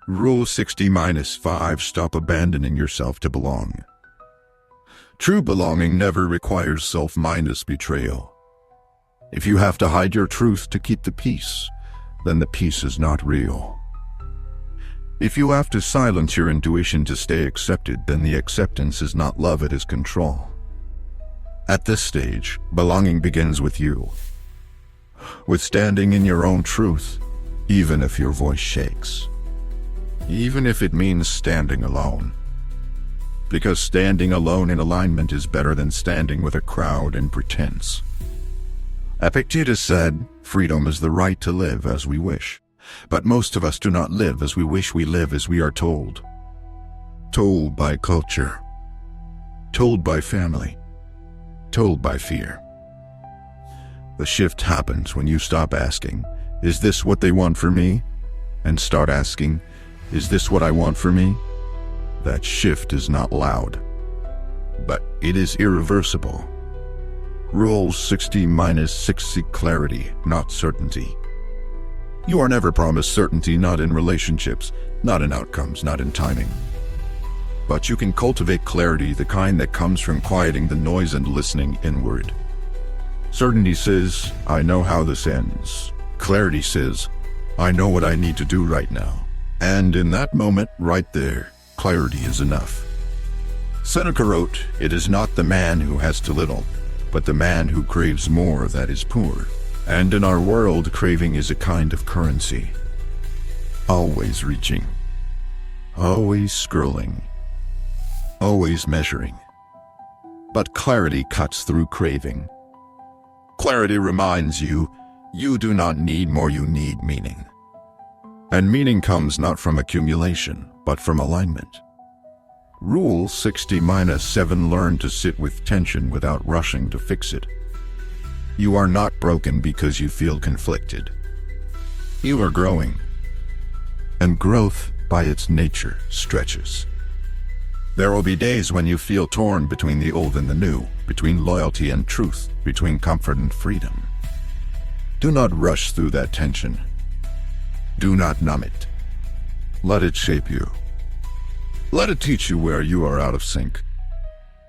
Speaker 1: Rule 60-5 stop abandoning yourself to belong. True belonging never requires self-betrayal. If you have to hide your truth to keep the peace, then the peace is not real. If you have to silence your intuition to stay accepted, then the acceptance is not love, it is control. At this stage, belonging begins with you, with standing in your own truth, even if your voice shakes, even if it means standing alone. Because standing alone in alignment is better than standing with a crowd in pretense. Epictetus said, "Freedom is the right to live as we wish." But most of us do not live as we wish, we live as we are told. Told by culture. Told by family. Told by fear. The shift happens when you stop asking, "Is this what they want for me?" and start asking, "Is this what I want for me?" That shift is not loud, but it is irreversible. Rule 60-60 clarity, not certainty. You are never promised certainty, not in relationships, not in outcomes, not in timing. But you can cultivate clarity, the kind that comes from quieting the noise and listening inward. Certainty says, "I know how this ends." Clarity says, "I know what I need to do right now." And in that moment, right there, clarity is enough. Seneca wrote, "It is not the man who has too little, but the man who craves more that is poor." And in our world, craving is a kind of currency. Always reaching. Always scrolling. Always measuring. But clarity cuts through craving. Clarity reminds you, you do not need more, you need meaning. And meaning comes not from accumulation, but from alignment. Rule 60-7 learn to sit with tension without rushing to fix it. You are not broken because you feel conflicted. You are growing. And growth, by its nature, stretches. There will be days when you feel torn between the old and the new, between loyalty and truth, between comfort and freedom. Do not rush through that tension. Do not numb it. Let it shape you. Let it teach you where you are out of sync.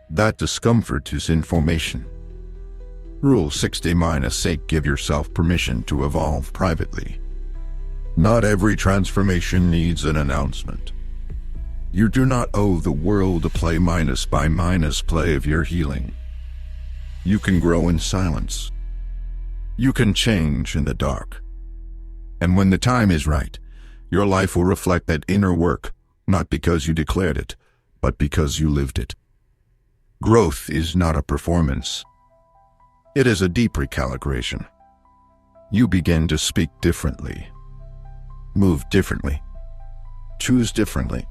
Speaker 1: That discomfort is information. Rule 60-8 give yourself permission to evolve privately. Not every transformation needs an announcement. You do not owe the world a play by minus play of your healing. You can grow in silence. You can change in the dark. And when the time is right, your life will reflect that inner work, not because you declared it, but because you lived it. Growth is not a performance. It is a deep recalibration. You begin to speak differently, move differently, choose differently.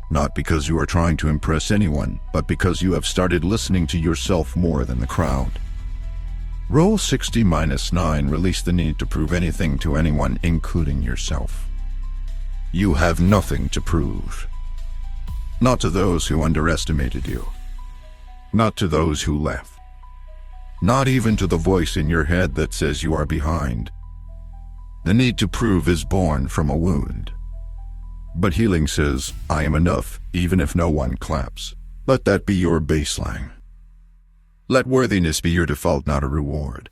Speaker 1: Not because you are trying to impress anyone, but because you have started listening to yourself more than the crowd. Rule 60-9 release the need to prove anything to anyone, including yourself. You have nothing to prove. Not to those who underestimated you. not to those who left. Not even to the voice in your head that says you are behind. The need to prove is born from a wound. But healing says, I am enough, even if no one claps. Let that be your baseline. Let worthiness be your default, not a reward.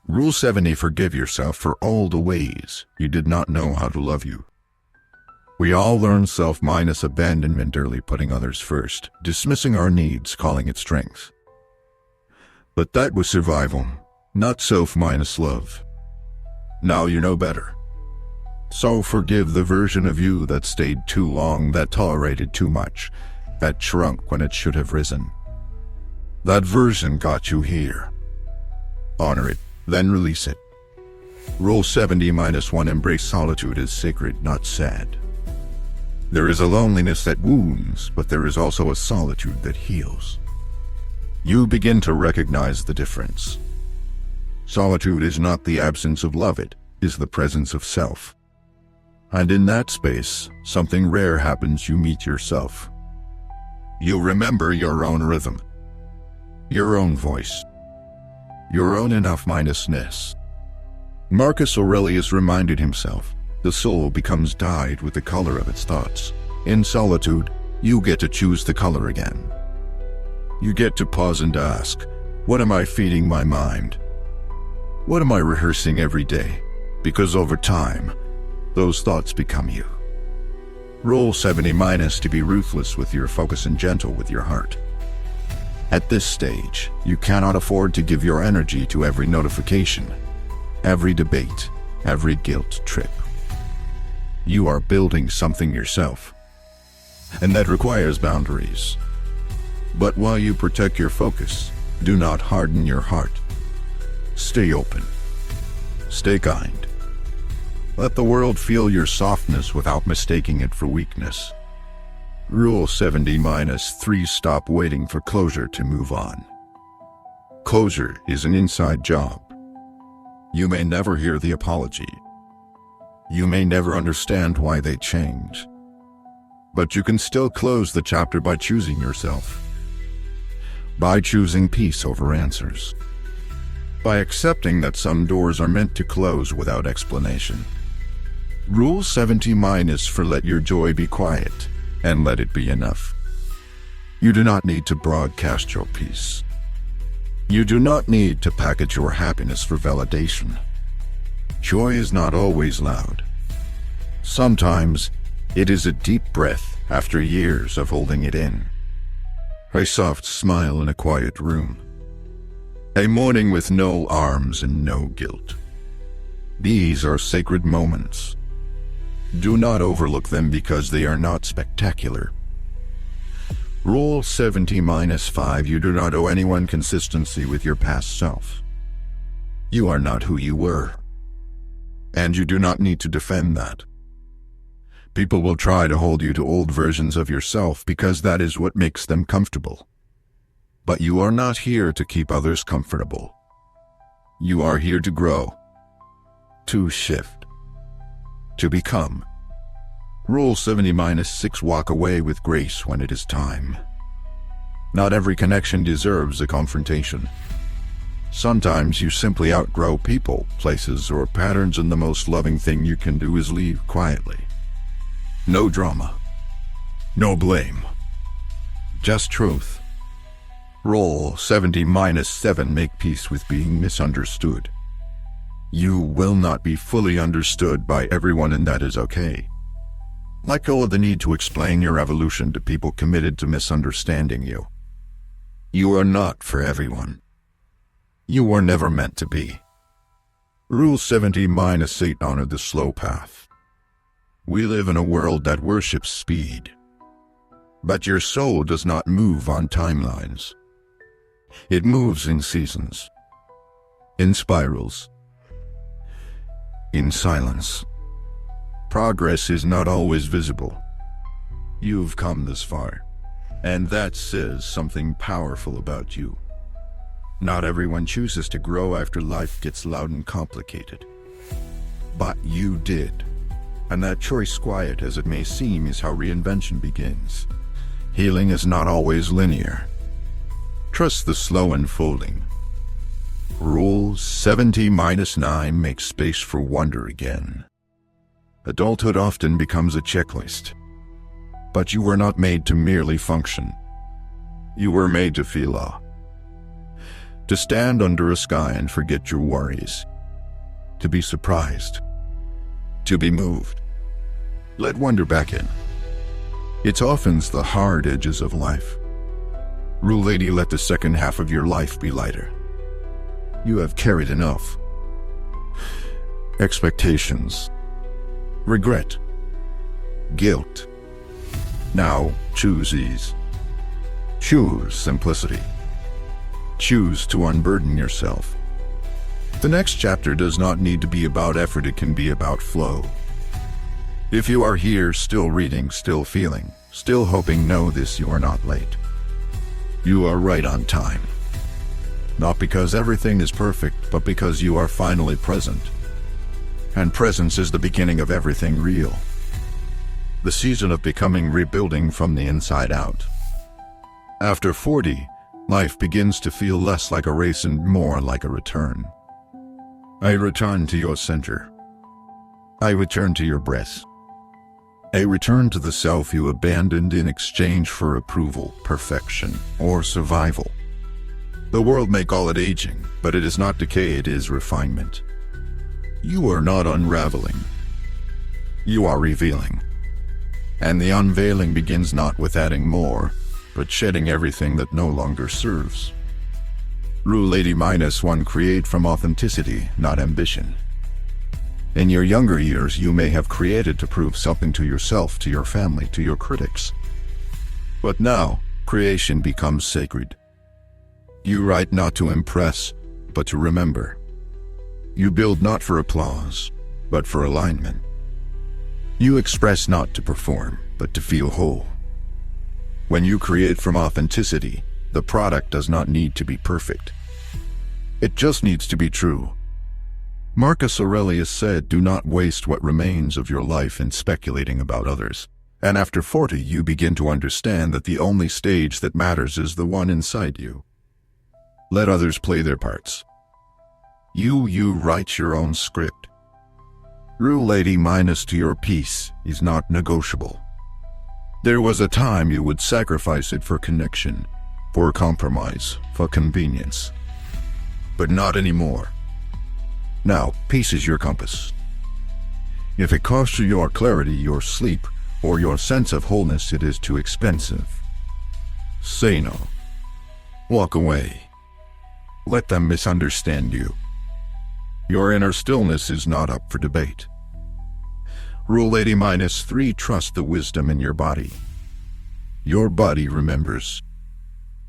Speaker 1: Rule 70: forgive yourself for all the ways you did not know how to love you. We all learn self-abandonment early, putting others first, dismissing our needs, calling it strength. But that was survival, not self-love. Now you know better. So forgive the version of you that stayed too long, that tolerated too much, that shrunk when it should have risen. That version got you here. Honor it, then release it. Rule 70-1: embrace solitude as sacred, not sad. There is a loneliness that wounds, but there is also a solitude that heals. You begin to recognize the difference. Solitude is not the absence of love, it is the presence of self. And in that space, something rare happens: you meet yourself. You remember your own rhythm, your own voice, your own enough-ness. Marcus Aurelius reminded himself, the soul becomes dyed with the color of its thoughts. In solitude, you get to choose the color again. You get to pause and ask, what am I feeding my mind? What am I rehearsing every day? Because over time, those thoughts become you. Rule 70- to be ruthless with your focus and gentle with your heart. At this stage, you cannot afford to give your energy to every notification, every debate, every guilt trip. You are building something yourself, and that requires boundaries. But while you protect your focus, do not harden your heart. Stay open. Stay kind. Let the world feel your softness without mistaking it for weakness. Rule 70-3: stop waiting for closure to move on. Closure is an inside job. You may never hear the apology. You may never understand why they change. But you can still close the chapter by choosing yourself. By choosing peace over answers. By accepting that some doors are meant to close without explanation. Rule 70- for let your joy be quiet, and let it be enough. You do not need to broadcast your peace. You do not need to package your happiness for validation. Joy is not always loud. Sometimes, it is a deep breath after years of holding it in. A soft smile in a quiet room. A morning with no arms and no guilt. These are sacred moments. Do not overlook them because they are not spectacular. Rule 70-5: you do not owe anyone consistency with your past self. You are not who you were. And you do not need to defend that. People will try to hold you to old versions of yourself because that is what makes them comfortable. But you are not here to keep others comfortable. You are here to grow, to shift, to become. Rule 70-6: walk away with grace when it is time. Not every connection deserves a confrontation. Sometimes you simply outgrow people, places, or patterns, and the most loving thing you can do is leave quietly. No drama. No blame. Just truth. Rule 70-7: make peace with being misunderstood. You will not be fully understood by everyone, and that is okay. Let go of the need to explain your evolution to people committed to misunderstanding you. You are not for everyone. You were never meant to be. Rule 70-8: honor the slow path. We live in a world that worships speed. But your soul does not move on timelines. It moves in seasons, in spirals, in silence. Progress is not always visible. You've come this far, and that says something powerful about you. Not everyone chooses to grow after life gets loud and complicated. But you did. And that choice, quiet as it may seem, is how reinvention begins. Healing is not always linear. Trust the slow unfolding. Rule 70-9 makes space for wonder again. Adulthood often becomes a checklist. But you were not made to merely function. You were made to feel awe. To stand under a sky and forget your worries. To be surprised. To be moved. Let wonder back in. It's often the hard edges of life. Rule 80, let the second half of your life be lighter. You have carried enough. Expectations. Regret. Guilt. Now, choose ease. Choose simplicity. Choose to unburden yourself. The next chapter does not need to be about effort, it can be about flow. If you are here, still reading, still feeling, still hoping, know this: you are not late. You are right on time. Not because everything is perfect, but because you are finally present. And presence is the beginning of everything real. The season of becoming, rebuilding from the inside out. After 40, life begins to feel less like a race and more like a return. A return to your center. A return to your breath. A return to the self you abandoned in exchange for approval, perfection, or survival. The world may call it aging, but it is not decay, it is refinement. You are not unraveling. You are revealing. And the unveiling begins not with adding more, but shedding everything that no longer serves. Rule 80-1, create from authenticity, not ambition. In your younger years, you may have created to prove something to yourself, to your family, to your critics. But now, creation becomes sacred. You write not to impress, but to remember. You build not for applause, but for alignment. You express not to perform, but to feel whole. When you create from authenticity, the product does not need to be perfect. It just needs to be true. Marcus Aurelius said, "Do not waste what remains of your life in speculating about others." And after 40, you begin to understand that the only stage that matters is the one inside you. Let others play their parts. You write your own script. Rule 80- to your peace is not negotiable. There was a time you would sacrifice it for connection, for compromise, for convenience. But not anymore. Now, peace is your compass. If it costs you your clarity, your sleep, or your sense of wholeness, it is too expensive. Say no. Walk away. Let them misunderstand you. Your inner stillness is not up for debate. Rule 80-3, trust the wisdom in your body. Your body remembers.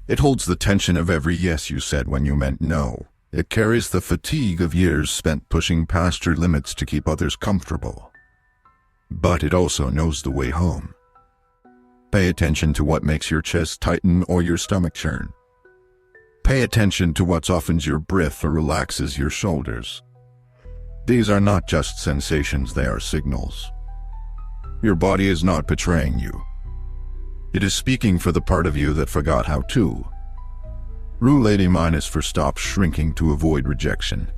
Speaker 1: It holds the tension of every yes you said when you meant no. It carries the fatigue of years spent pushing past your limits to keep others comfortable. But it also knows the way home. Pay attention to what makes your chest tighten or your stomach churn. Pay attention to what softens your breath or relaxes your shoulders. These are not just sensations, they are signals. Your body is not betraying you. It is speaking for the part of you that forgot how to. Rule 80- for stop shrinking to avoid rejection.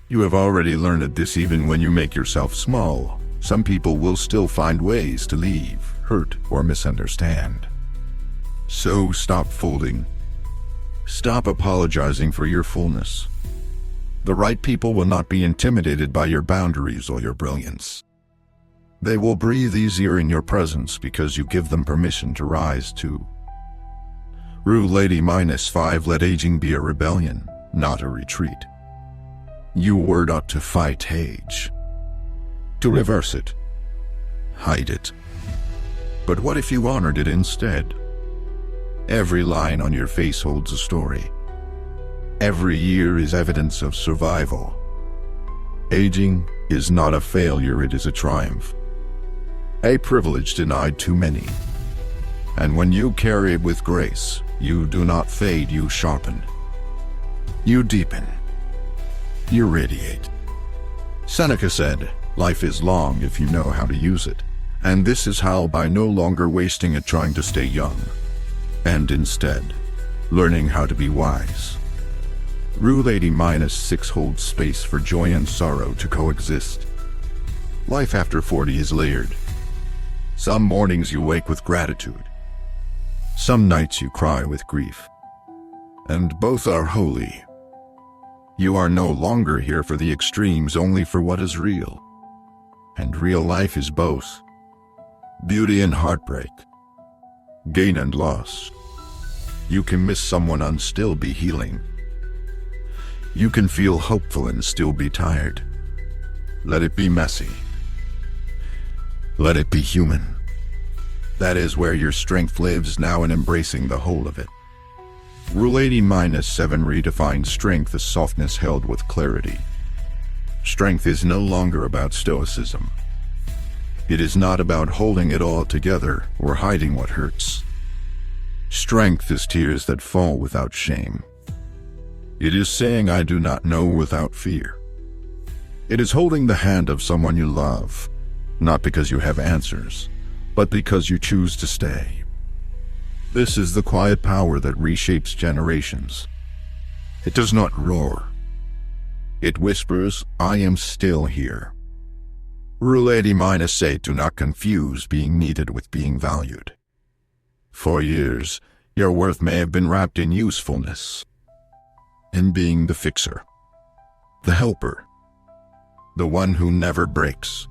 Speaker 1: You have already learned this. Even when you make yourself small, some people will still find ways to leave, hurt, or misunderstand. So stop folding. Stop apologizing for your fullness. The right people will not be intimidated by your boundaries or your brilliance. They will breathe easier in your presence because you give them permission to rise too. Rule 80-5, let aging be a rebellion, not a retreat. You were not to fight age. To reverse it. Hide it. But what if you honored it instead? Every line on your face holds a story. Every year is evidence of survival. Aging is not a failure, it is a triumph. A privilege denied too many. And when you carry it with grace, you do not fade, you sharpen. You deepen. You radiate. Seneca said, "Life is long if you know how to use it." And this is how, by no longer wasting it trying to stay young, and instead learning how to be wise. Rule 80-6 holds space for joy and sorrow to coexist. Life after 40 is layered. Some mornings you wake with gratitude. Some nights you cry with grief. And both are holy. You are no longer here for the extremes, only for what is real. And real life is both beauty and heartbreak, gain and loss. You can miss someone and still be healing. You can feel hopeful and still be tired. Let it be messy. Let it be human. That is where your strength lives now, in embracing the whole of it. Rule 80-7 redefines strength as softness held with clarity. Strength is no longer about stoicism. It is not about holding it all together or hiding what hurts. Strength is tears that fall without shame. It is saying "I do not know" without fear. It is holding the hand of someone you love, not because you have answers, but because you choose to stay. This is the quiet power that reshapes generations. It does not roar. It whispers, "I am still here." Rule 80-8, do not confuse being needed with being valued. For years, your worth may have been wrapped in usefulness, in being the fixer, the helper, the one who never breaks.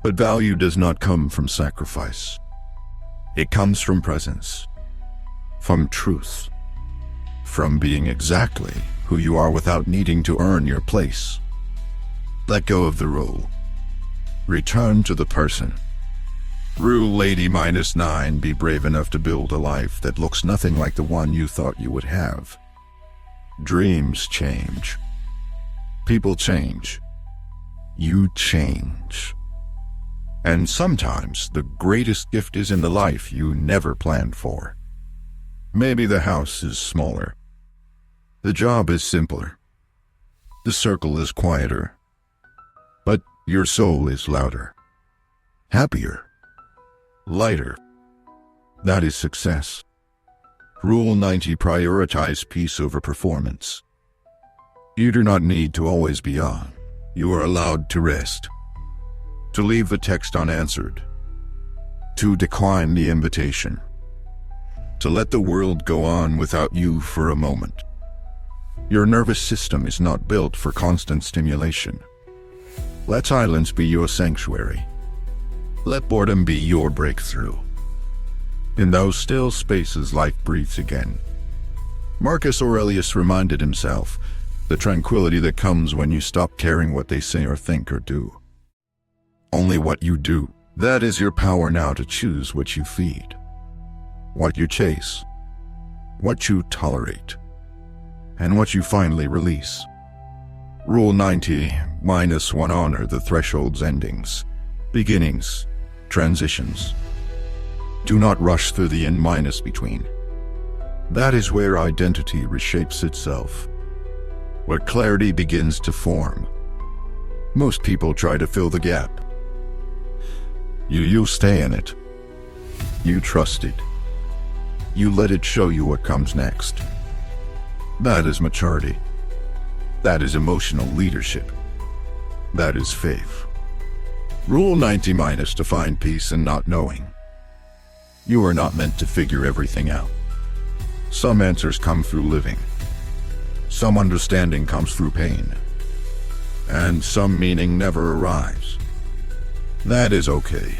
Speaker 1: But value does not come from sacrifice. It comes from presence, from truth, from being exactly who you are without needing to earn your place. Let go of the role. Return to the person. Rule 80-9, be brave enough to build a life that looks nothing like the one you thought you would have. Dreams change. People change. You change. And sometimes the greatest gift is in the life you never planned for. Maybe the house is smaller. The job is simpler. The circle is quieter. But your soul is louder, happier, lighter. That is success. Rule 90, prioritize peace over performance. You do not need to always be on. You are allowed to rest, to leave the text unanswered, to decline the invitation, to let the world go on without you for a moment. Your nervous system is not built for constant stimulation. Let silence be your sanctuary. Let boredom be your breakthrough. In those still spaces, life breathes again. Marcus Aurelius reminded himself, the tranquility that comes when you stop caring what they say or think or do. Only what you do. That is your power now to choose what you feed, what you chase, what you tolerate, and what you finally release. Rule 90-1, honor the thresholds, endings, beginnings, transitions. Do not rush through the N- between. That is where identity reshapes itself, where clarity begins to form. Most people try to fill the gap. You stay in it. You trust it. You let it show you what comes next. That is maturity. That is emotional leadership. That is faith. Rule 90-, to find peace in not knowing. You are not meant to figure everything out. Some answers come through living. Some understanding comes through pain. And some meaning never arrives. That is okay.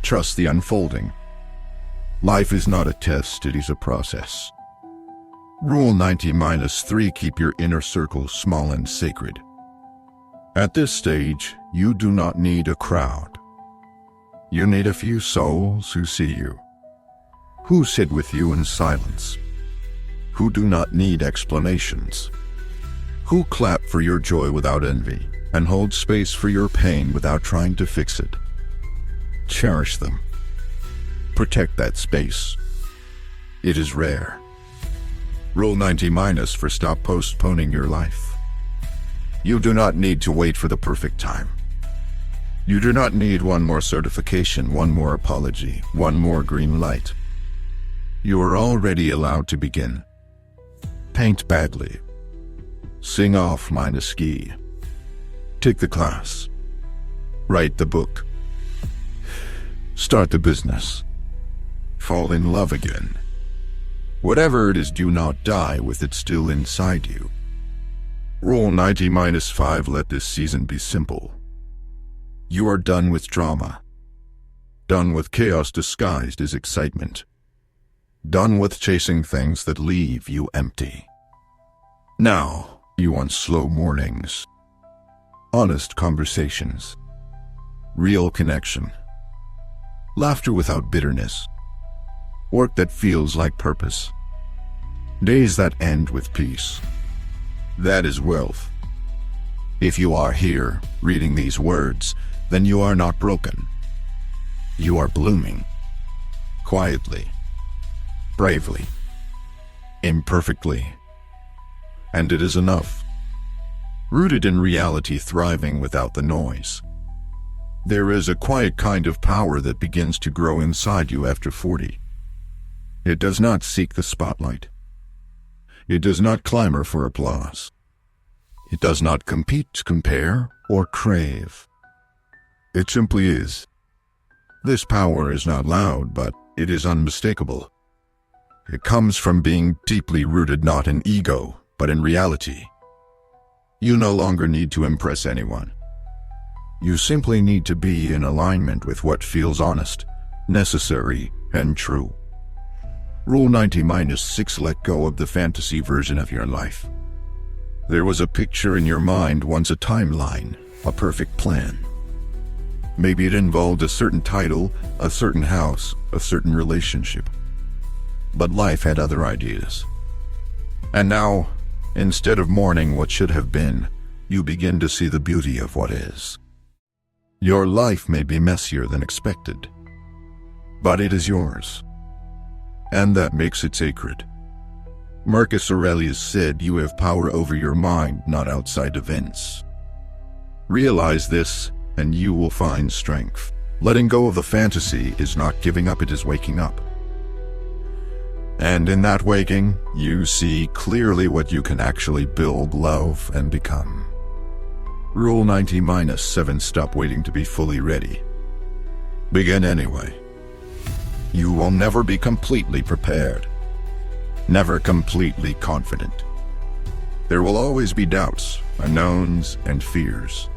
Speaker 1: Trust the unfolding. Life is not a test, it is a process. Rule 90-3, keep your inner circle small and sacred. At this stage, you do not need a crowd. You need a few souls who see you, who sit with you in silence, who do not need explanations, who clap for your joy without envy, and hold space for your pain without trying to fix it. Cherish them. Protect that space. It is rare. Rule 90- for stop postponing your life. You do not need to wait for the perfect time. You do not need one more certification, one more apology, one more green light. You are already allowed to begin. Paint badly. Sing off minus key. Take the class. Write the book. Start the business. Fall in love again. Whatever it is, do not die with it still inside you. Rule 90-5. Let this season be simple. You are done with drama. Done with chaos disguised as excitement. Done with chasing things that leave you empty. Now, you want slow mornings. Honest conversations. Real connection. Laughter without bitterness. Work that feels like purpose. Days that end with peace. That is wealth. If you are here, reading these words, then you are not broken. You are blooming. Quietly. Bravely. Imperfectly. And it is enough. Rooted in reality, thriving without the noise. There is a quiet kind of power that begins to grow inside you after 40. It does not seek the spotlight. It does not clamor for applause. It does not compete, compare, or crave. It simply is. This power is not loud, but it is unmistakable. It comes from being deeply rooted not in ego, but in reality. You no longer need to impress anyone. You simply need to be in alignment with what feels honest, necessary, and true. Rule 90-6. Let go of the fantasy version of your life. There was a picture in your mind once, a timeline, a perfect plan. Maybe it involved a certain title, a certain house, a certain relationship. But life had other ideas. And now, instead of mourning what should have been, you begin to see the beauty of what is. Your life may be messier than expected, but it is yours. And that makes it sacred. Marcus Aurelius said, "You have power over your mind, not outside events." Realize this, and you will find strength. Letting go of the fantasy is not giving up, it is waking up. And in that waking, you see clearly what you can actually build, love, and become. Rule 90-7. Stop waiting to be fully ready. Begin anyway. You will never be completely prepared. Never completely confident. There will always be doubts, unknowns, and fears.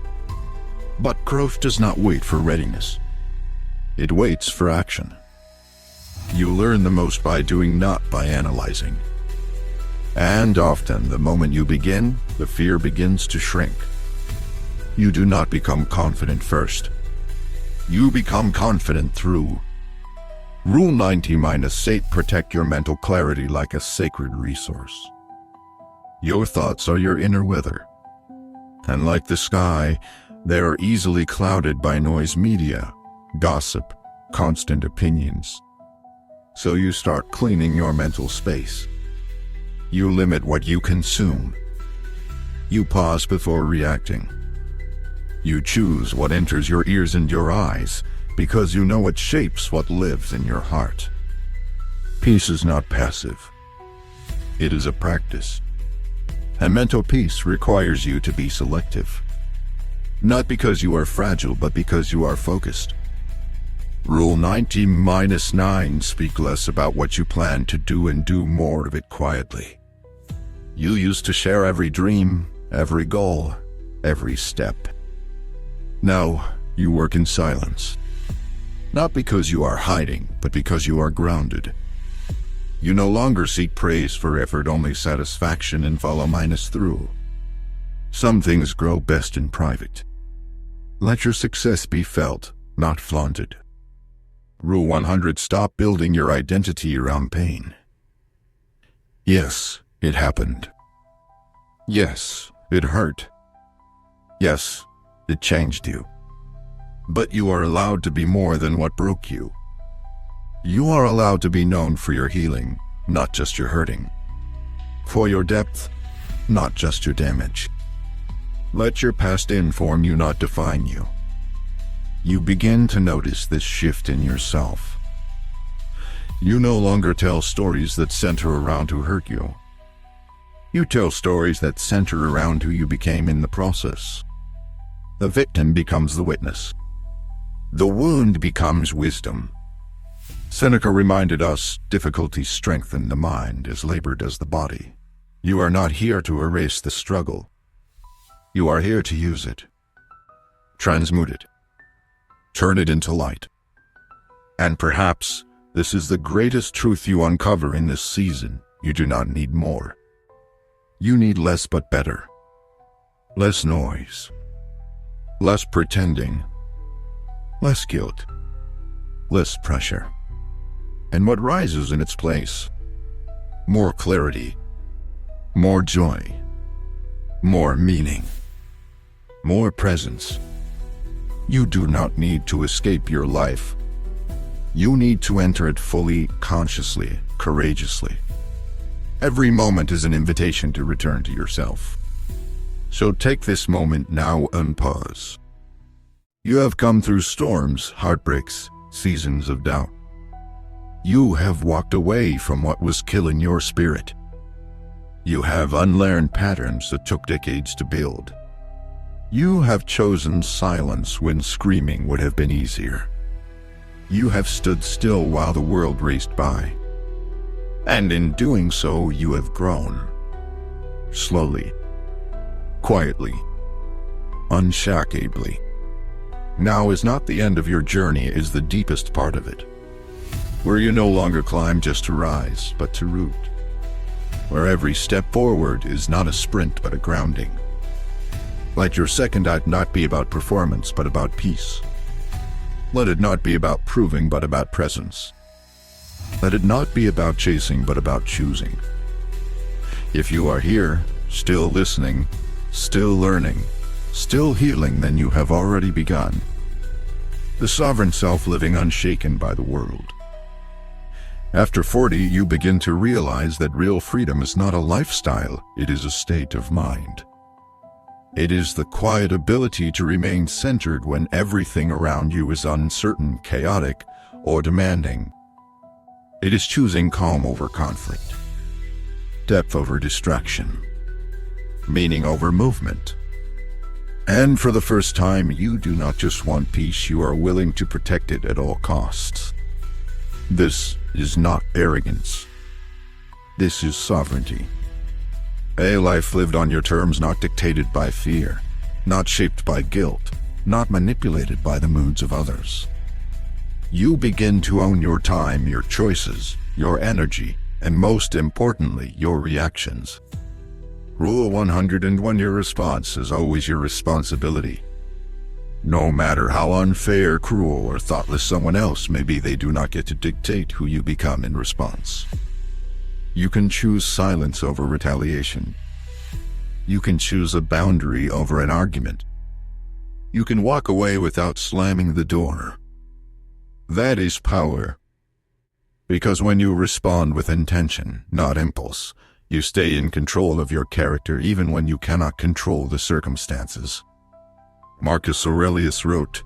Speaker 1: But growth does not wait for readiness. It waits for action. You learn the most by doing, not by analyzing. And often, the moment you begin, the fear begins to shrink. You do not become confident first. You become confident through. Rule 90-8. Protect your mental clarity like a sacred resource. Your thoughts are your inner weather. And like the sky, they are easily clouded by noise, media, gossip, constant opinions. So you start cleaning your mental space. You limit what you consume. You pause before reacting. You choose what enters your ears and your eyes, because you know it shapes what lives in your heart. Peace is not passive. It is a practice. And mental peace requires you to be selective. Not because you are fragile, but because you are focused. Rule 90-9. Speak less about what you plan to do and do more of it quietly. You used to share every dream, every goal, every step. Now, you work in silence. Not because you are hiding, but because you are grounded. You no longer seek praise for effort, only satisfaction, and follow through. Some things grow best in private. Let your success be felt, not flaunted. Rule 100. Stop building your identity around pain. Yes, it happened. Yes, it hurt. Yes, it changed you. But you are allowed to be more than what broke you. You are allowed to be known for your healing, not just your hurting. For your depth, not just your damage. Let your past inform you, not define you. You begin to notice this shift in yourself. You no longer tell stories that center around who hurt you. You tell stories that center around who you became in the process. The victim becomes the witness. The wound becomes wisdom. Seneca reminded us, difficulties strengthen the mind as labor does the body. You are not here to erase the struggle. You are here to use it. Transmute it. Turn it into light. And perhaps this is the greatest truth you uncover in this season. You do not need more. You need less but better. Less noise. Less pretending. Less guilt. Less pressure. And what rises in its place? More clarity. More joy. More meaning. More presence. You do not need to escape your life. You need to enter it fully, consciously, courageously. Every moment is an invitation to return to yourself. So take this moment now and pause. You have come through storms, heartbreaks, seasons of doubt. You have walked away from what was killing your spirit. You have unlearned patterns that took decades to build. You have chosen silence when screaming would have been easier. You have stood still while the world raced by. And in doing so, you have grown. Slowly. Quietly. Unshakably. Now is not the end of your journey, it is the deepest part of it. Where you no longer climb just to rise, but to root. Where every step forward is not a sprint, but a grounding. Let your second act not be about performance, but about peace. Let it not be about proving, but about presence. Let it not be about chasing, but about choosing. If you are here, still listening, still learning, still healing, then you have already begun. The sovereign self living unshaken by the world. After 40, you begin to realize that real freedom is not a lifestyle, it is a state of mind. It is the quiet ability to remain centered when everything around you is uncertain, chaotic, or demanding. It is choosing calm over conflict, depth over distraction, meaning over movement. And for the first time, you do not just want peace, you are willing to protect it at all costs. This is not arrogance. This is sovereignty. A life lived on your terms, not dictated by fear, not shaped by guilt, not manipulated by the moods of others. You begin to own your time, your choices, your energy, and most importantly, your reactions. Rule 101: your response is always your responsibility. No matter how unfair, cruel, or thoughtless someone else may be, they do not get to dictate who you become in response. You can choose silence over retaliation. You can choose a boundary over an argument. You can walk away without slamming the door. That is power. Because when you respond with intention, not impulse, you stay in control of your character even when you cannot control the circumstances. Marcus Aurelius wrote,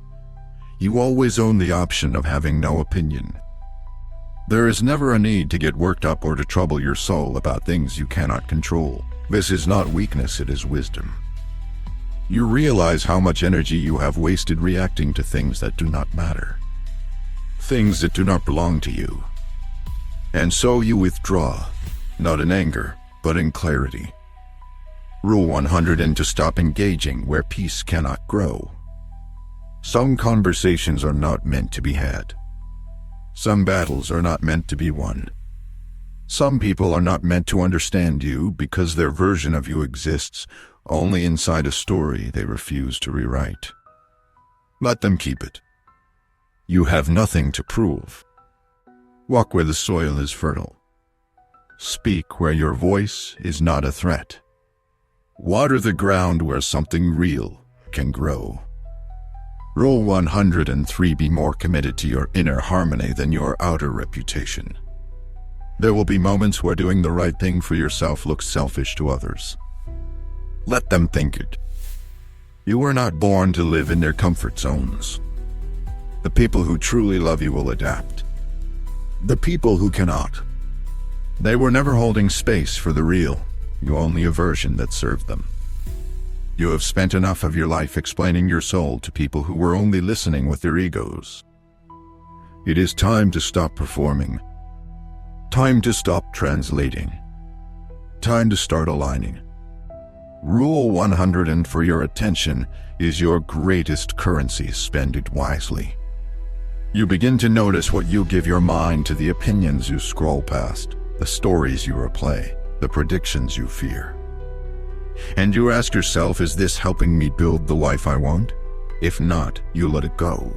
Speaker 1: "You always own the option of having no opinion." There is never a need to get worked up or to trouble your soul about things you cannot control. This is not weakness, it is wisdom. You realize how much energy you have wasted reacting to things that do not matter, things that do not belong to you. And so you withdraw, not in anger, but in clarity. Rule 100: and to stop engaging where peace cannot grow. Some conversations are not meant to be had. Some battles are not meant to be won. Some people are not meant to understand you because their version of you exists only inside a story they refuse to rewrite. Let them keep it. You have nothing to prove. Walk where the soil is fertile. Speak where your voice is not a threat. Water the ground where something real can grow. Rule 103: be more committed to your inner harmony than your outer reputation. There will be moments where doing the right thing for yourself looks selfish to others. Let them think it. You were not born to live in their comfort zones. The people who truly love you will adapt. The people who cannot. They were never holding space for the real, you only a version that served them. You have spent enough of your life explaining your soul to people who were only listening with their egos. It is time to stop performing. Time to stop translating. Time to start aligning. Rule 100, and for your attention is your greatest currency. Spend it wisely. You begin to notice what you give your mind to, the opinions you scroll past, the stories you replay, the predictions you fear. And you ask yourself, is this helping me build the life I want? If not, you let it go.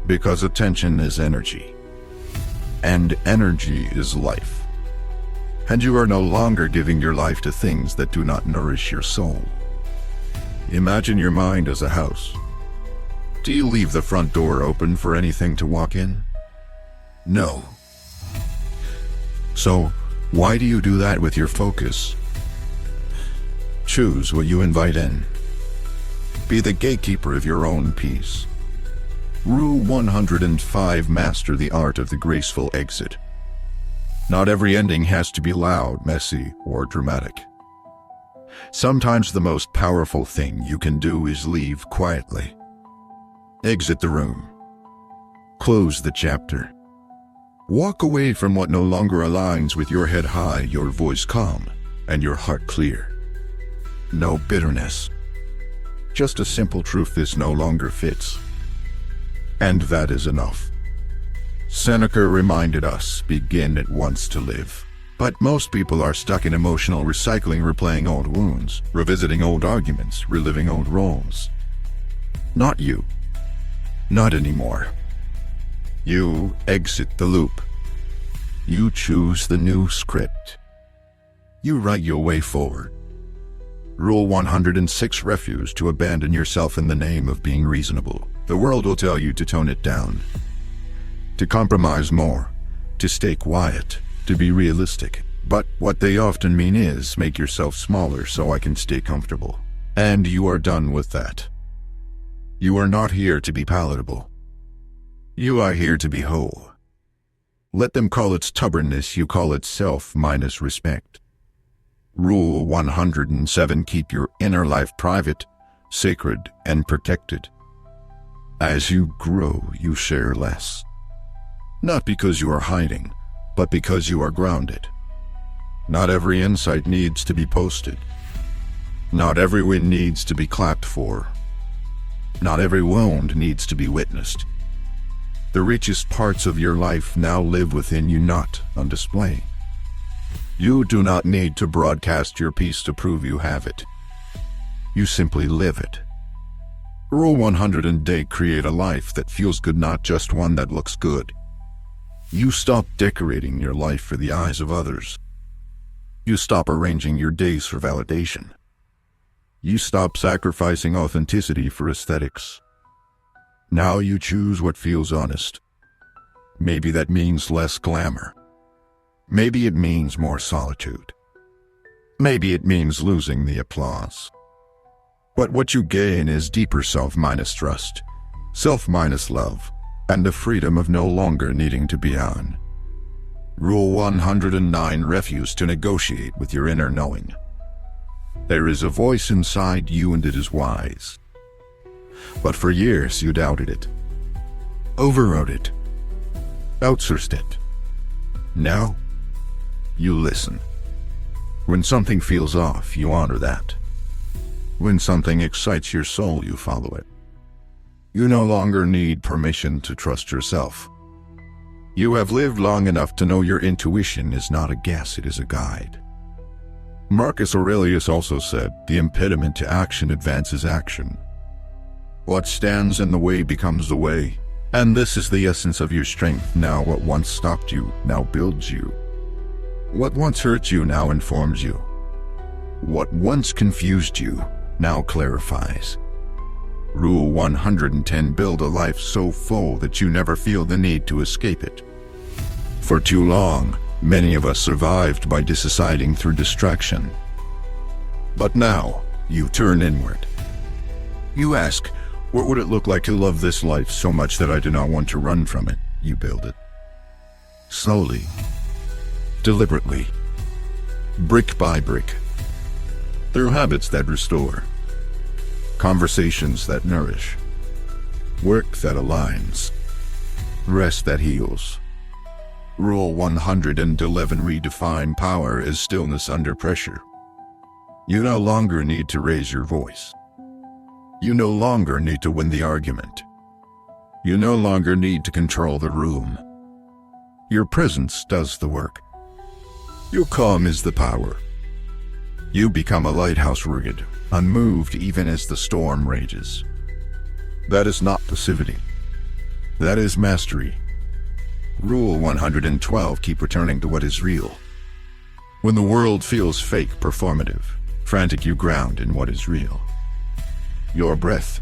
Speaker 1: Because attention is energy. And energy is life. And you are no longer giving your life to things that do not nourish your soul. Imagine your mind as a house. Do you leave the front door open for anything to walk in? No. So, why do you do that with your focus? Choose what you invite in. Be the gatekeeper of your own peace. Rule 105. Master the art of the graceful exit. Not every ending has to be loud, messy, or dramatic. Sometimes the most powerful thing you can do is leave quietly. Exit the room. Close the chapter. Walk away from what no longer aligns with your head high, your voice calm, and your heart clear. No bitterness. Just a simple truth: this no longer fits. And that is enough. Seneca reminded us, begin at once to live. But most people are stuck in emotional recycling, replaying old wounds, revisiting old arguments, reliving old roles. Not you. Not anymore. You exit the loop. You choose the new script. You write your way forward. Rule 106. Refuse to abandon yourself in the name of being reasonable. The world will tell you to tone it down, to compromise more, to stay quiet, to be realistic. But what they often mean is, make yourself smaller so I can stay comfortable. And you are done with that. You are not here to be palatable. You are here to be whole. Let them call it stubbornness, you call it self minus respect. Rule 107. Keep your inner life private, sacred, and protected. As you grow, you share less. Not because you are hiding, but because you are grounded. Not every insight needs to be posted. Not every win needs to be clapped for. Not every wound needs to be witnessed. The richest parts of your life now live within you, not on display. You do not need to broadcast your peace to prove you have it. You simply live it. Rule 100 day. Create a life that feels good, not just one that looks good. You stop decorating your life for the eyes of others. You stop arranging your days for validation. You stop sacrificing authenticity for aesthetics. Now you choose what feels honest. Maybe that means less glamour. Maybe it means more solitude. Maybe it means losing the applause. But what you gain is deeper self minus trust, self minus love, and the freedom of no longer needing to be on. Rule 109. Refuse to negotiate with your inner knowing. There is a voice inside you, and it is wise. But for years you doubted it, overrode it, outsourced it. Now, you listen. When something feels off, you honor that. When something excites your soul, you follow it. You no longer need permission to trust yourself. You have lived long enough to know your intuition is not a guess, it is a guide. Marcus Aurelius also said, the impediment to action advances action. What stands in the way becomes the way. And this is the essence of your strength now. What once stopped you now builds you. What once hurt you now informs you. What once confused you now clarifies. Rule 110. Build a life so full that you never feel the need to escape it. For too long, many of us survived by deciding through distraction. But now, you turn inward. You ask, what would it look like to love this life so much that I do not want to run from it? You build it. slowly, deliberately, brick by brick, through habits that restore, conversations that nourish, work that aligns, rest that heals. Rule 111: redefine power as stillness under pressure. You no longer need to raise your voice. You no longer need to win the argument. You no longer need to control the room. Your presence does the work. Your calm is the power. You become a lighthouse, rugged, unmoved even as the storm rages. That is not passivity. That is mastery. Rule 112: keep returning to what is real. When the world feels fake, performative, frantic, you ground in what is real. Your breath,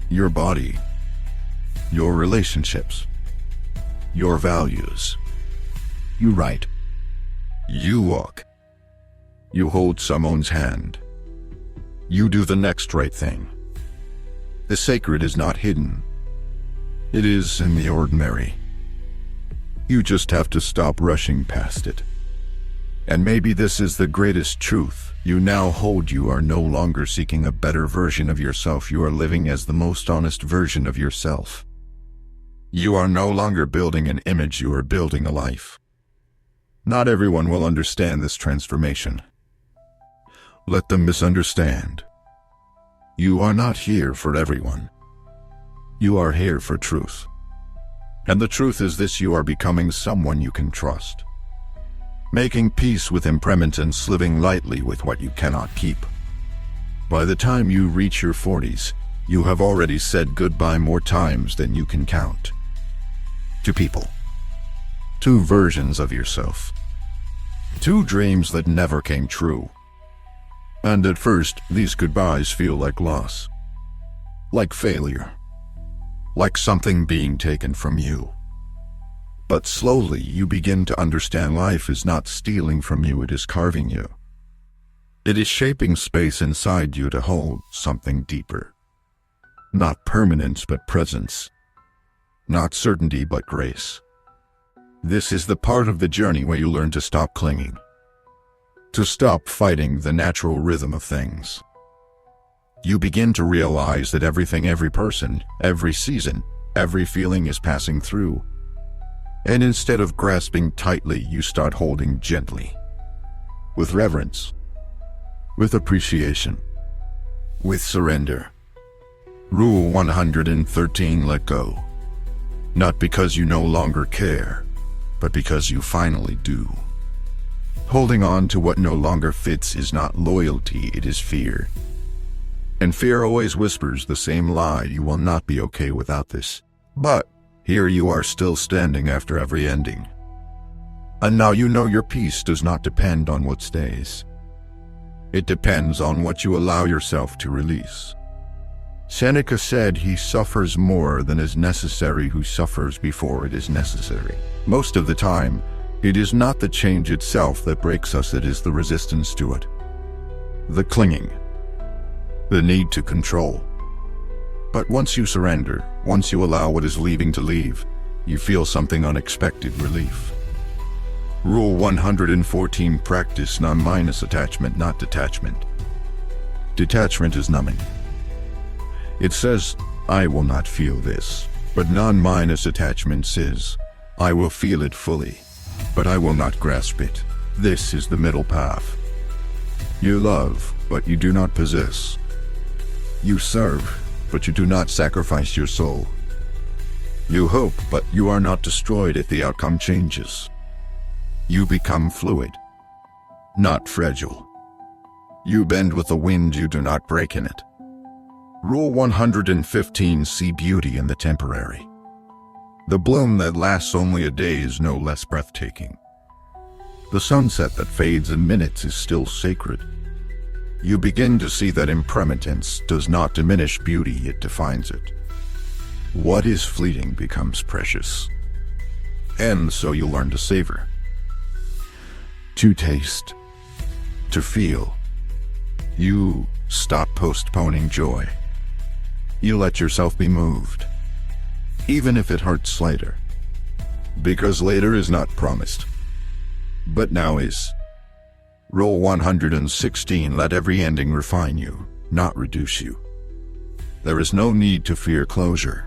Speaker 1: your body, your relationships, your values. You write. You walk. You hold someone's hand. You do the next right thing. The sacred is not hidden. It is in the ordinary. You just have to stop rushing past it. And maybe this is the greatest truth you now hold: you are no longer seeking a better version of yourself. You are living as the most honest version of yourself. You are no longer building an image, you are building a life. Not everyone will understand this transformation. Let them misunderstand. You are not here for everyone. You are here for truth. And the truth is this: you are becoming someone you can trust. Making peace with impermanence, living lightly with what you cannot keep. By the time you reach your 40s, you have already said goodbye more times than you can count. To people. To versions of yourself. To dreams that never came true. And at first, these goodbyes feel like loss. Like failure. Like something being taken from you. But slowly you begin to understand life is not stealing from you, it is carving you. It is shaping space inside you to hold something deeper. Not permanence but presence. Not certainty but grace. This is the part of the journey where you learn to stop clinging. To stop fighting the natural rhythm of things. You begin to realize that everything, every person, every season, every feeling is passing through. And instead of grasping tightly, you start holding gently. With reverence. With appreciation. With surrender. Rule 113: let go. Not because you no longer care, but because you finally do. Holding on to what no longer fits is not loyalty, it is fear. And fear always whispers the same lie: you will not be okay without this. But here you are, still standing after every ending. And now you know your peace does not depend on what stays. It depends on what you allow yourself to release. Seneca said, he suffers more than is necessary who suffers before it is necessary. Most of the time, it is not the change itself that breaks us, it is the resistance to it. The clinging. The need to control. But once you surrender, once you allow what is leaving to leave, you feel something unexpected: relief. Rule 114: practice non-minus attachment, not detachment. Detachment is numbing. It says, I will not feel this. But non-minus attachment says, I will feel it fully, but I will not grasp it. This is the middle path. You love, but you do not possess. You serve, but you do not sacrifice your soul. You hope, but you are not destroyed if the outcome changes. You become fluid, not fragile. You bend with the wind, you do not break in it. Rule 115: see beauty in the temporary. The bloom that lasts only a day is no less breathtaking. The sunset that fades in minutes is still sacred. You begin to see that impermanence does not diminish beauty, it defines it. What is fleeting becomes precious. And so you learn to savor. To taste. To feel. You stop postponing joy. You let yourself be moved. Even if it hurts later. because later is not promised, but now is. Rule 116: let every ending refine you, not reduce you. There is no need to fear closure.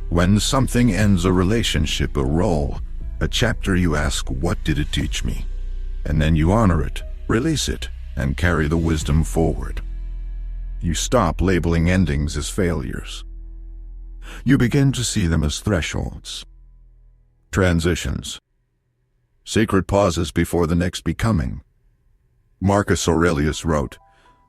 Speaker 1: When something ends, a relationship, a role, a chapter, you ask, what did it teach me? And then you honor it, release it, and carry the wisdom forward. You stop labeling endings as failures. You begin to see them as thresholds, transitions, sacred pauses before the next becoming. Marcus Aurelius wrote,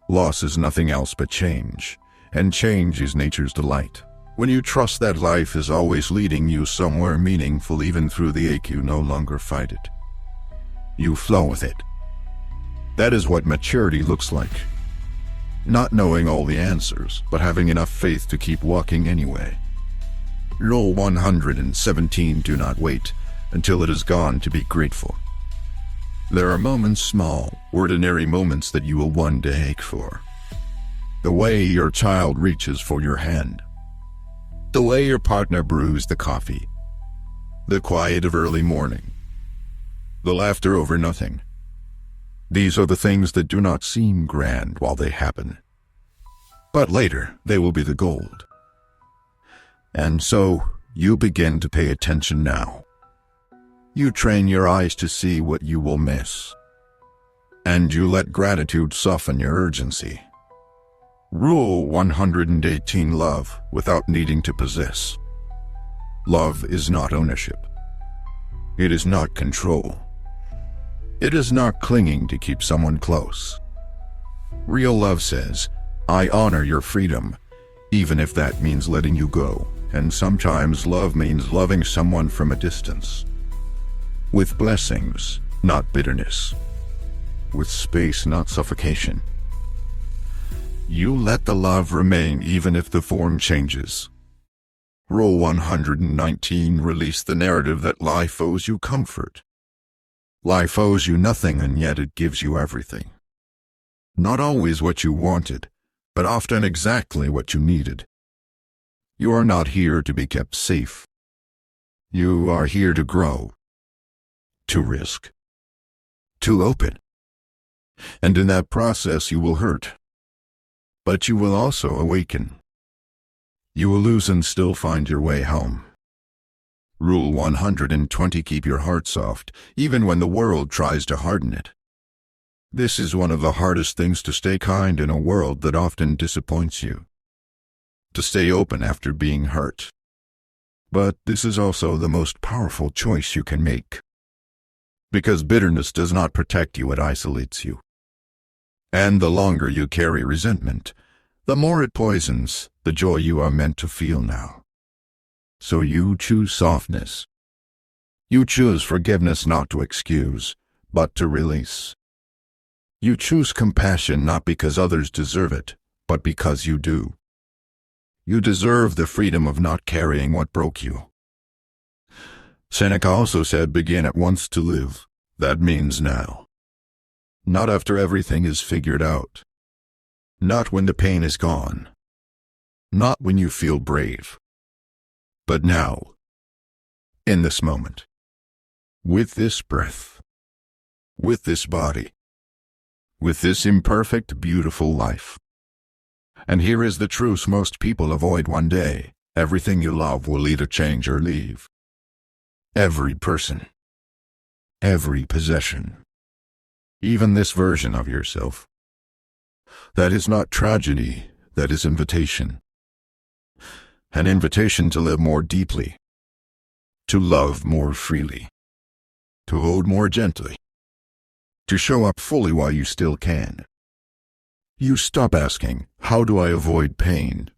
Speaker 1: "Loss is nothing else but change, and change is nature's delight." When you trust that life is always leading you somewhere meaningful, even through the ache, you no longer fight it. You flow with it. That is what maturity looks like. Not knowing all the answers, but having enough faith to keep walking anyway. Rule 117: do not wait until it is gone to be grateful. There are moments, small, ordinary moments, that you will one day ache for. The way your child reaches for your hand. The way your partner brews the coffee. The quiet of early morning. The laughter over nothing. These are the things that do not seem grand while they happen, but later they will be the gold. And so, you begin to pay attention now. You train your eyes to see what you will miss. And you let gratitude soften your urgency. Rule 118: love without needing to possess. Love is not ownership. It is not control. It is not clinging to keep someone close. Real love says, "I honor your freedom, even if that means letting you go." And sometimes love means loving someone from a distance. With blessings, not bitterness. With space, not suffocation. You let the love remain even if the form changes. Rule 119: release the narrative that life owes you comfort. Life owes you nothing, and yet it gives you everything. Not always what you wanted, but often exactly what you needed. You are not here to be kept safe. You are here to grow, to risk, to open. And in that process you will hurt. But you will also awaken. You will lose and still find your way home. Rule 120: keep your heart soft, even when the world tries to harden it. This is one of the hardest things, to stay kind in a world that often disappoints you. To stay open after being hurt. But this is also the most powerful choice you can make. Because bitterness does not protect you, it isolates you. And the longer you carry resentment, the more it poisons the joy you are meant to feel now. So you choose softness. You choose forgiveness, not to excuse, but to release. You choose compassion, not because others deserve it, but because you do. You deserve the freedom of not carrying what broke you. Seneca also said, "Begin at once to live." That means now. Not after everything is figured out. Not when the pain is gone. Not when you feel brave. But now. In this moment. With this breath. With this body. With this imperfect, beautiful life. And here is the truth most people avoid: one day, everything you love will either change or leave. Every person. Every possession. Even this version of yourself. That is not tragedy, that is invitation. An invitation to live more deeply. To love more freely. To hold more gently. To show up fully while you still can. You stop asking, "How do I avoid pain?"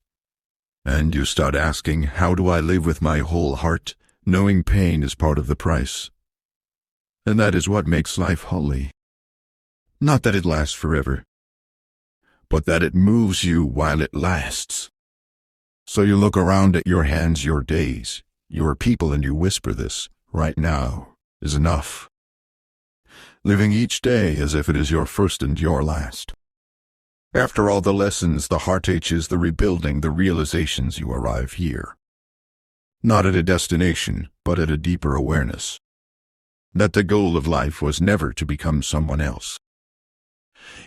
Speaker 1: And you start asking, "How do I live with my whole heart, knowing pain is part of the price?" And that is what makes life holy. Not that it lasts forever, but that it moves you while it lasts. So you look around at your hands, your days, your people, and you whisper, "This, right now, is enough." Living each day as if it is your first and your last. After all the lessons, the heartaches, the rebuilding, the realizations, you arrive here. Not at a destination, but at a deeper awareness. That the goal of life was never to become someone else.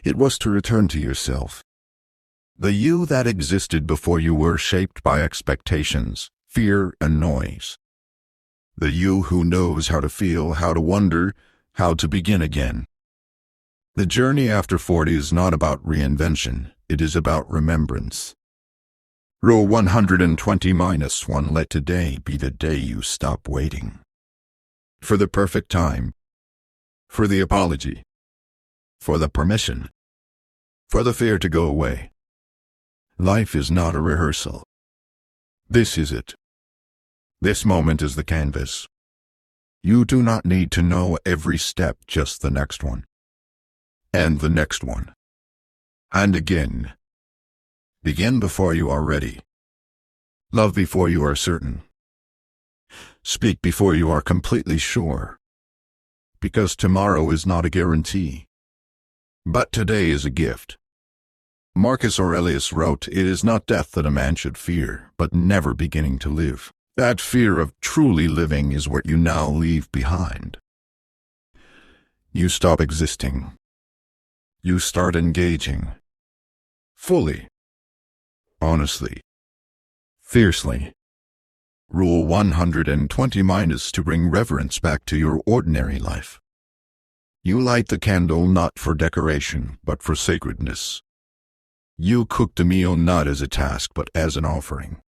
Speaker 1: It was to return to yourself. The you that existed before you were shaped by expectations, fear, and noise. The you who knows how to feel, how to wonder, how to begin again. The journey after 40 is not about reinvention, it is about remembrance. Rule 120-1 Let today be the day you stop waiting. For the perfect time. For the apology. For the permission. For the fear to go away. Life is not a rehearsal. This is it. This moment is the canvas. You do not need to know every step, just the next one. And the next one. And again. Begin before you are ready. Love before you are certain. Speak before you are completely sure. Because tomorrow is not a guarantee. But today is a gift. Marcus Aurelius wrote, "It is not death that a man should fear, but never beginning to live." That fear of truly living is what you now leave behind. You stop existing. You start engaging. Fully. Honestly. Fiercely. Rule 120 is to bring reverence back to your ordinary life. You light the candle not for decoration, but for sacredness. You cook the meal not as a task, but as an offering.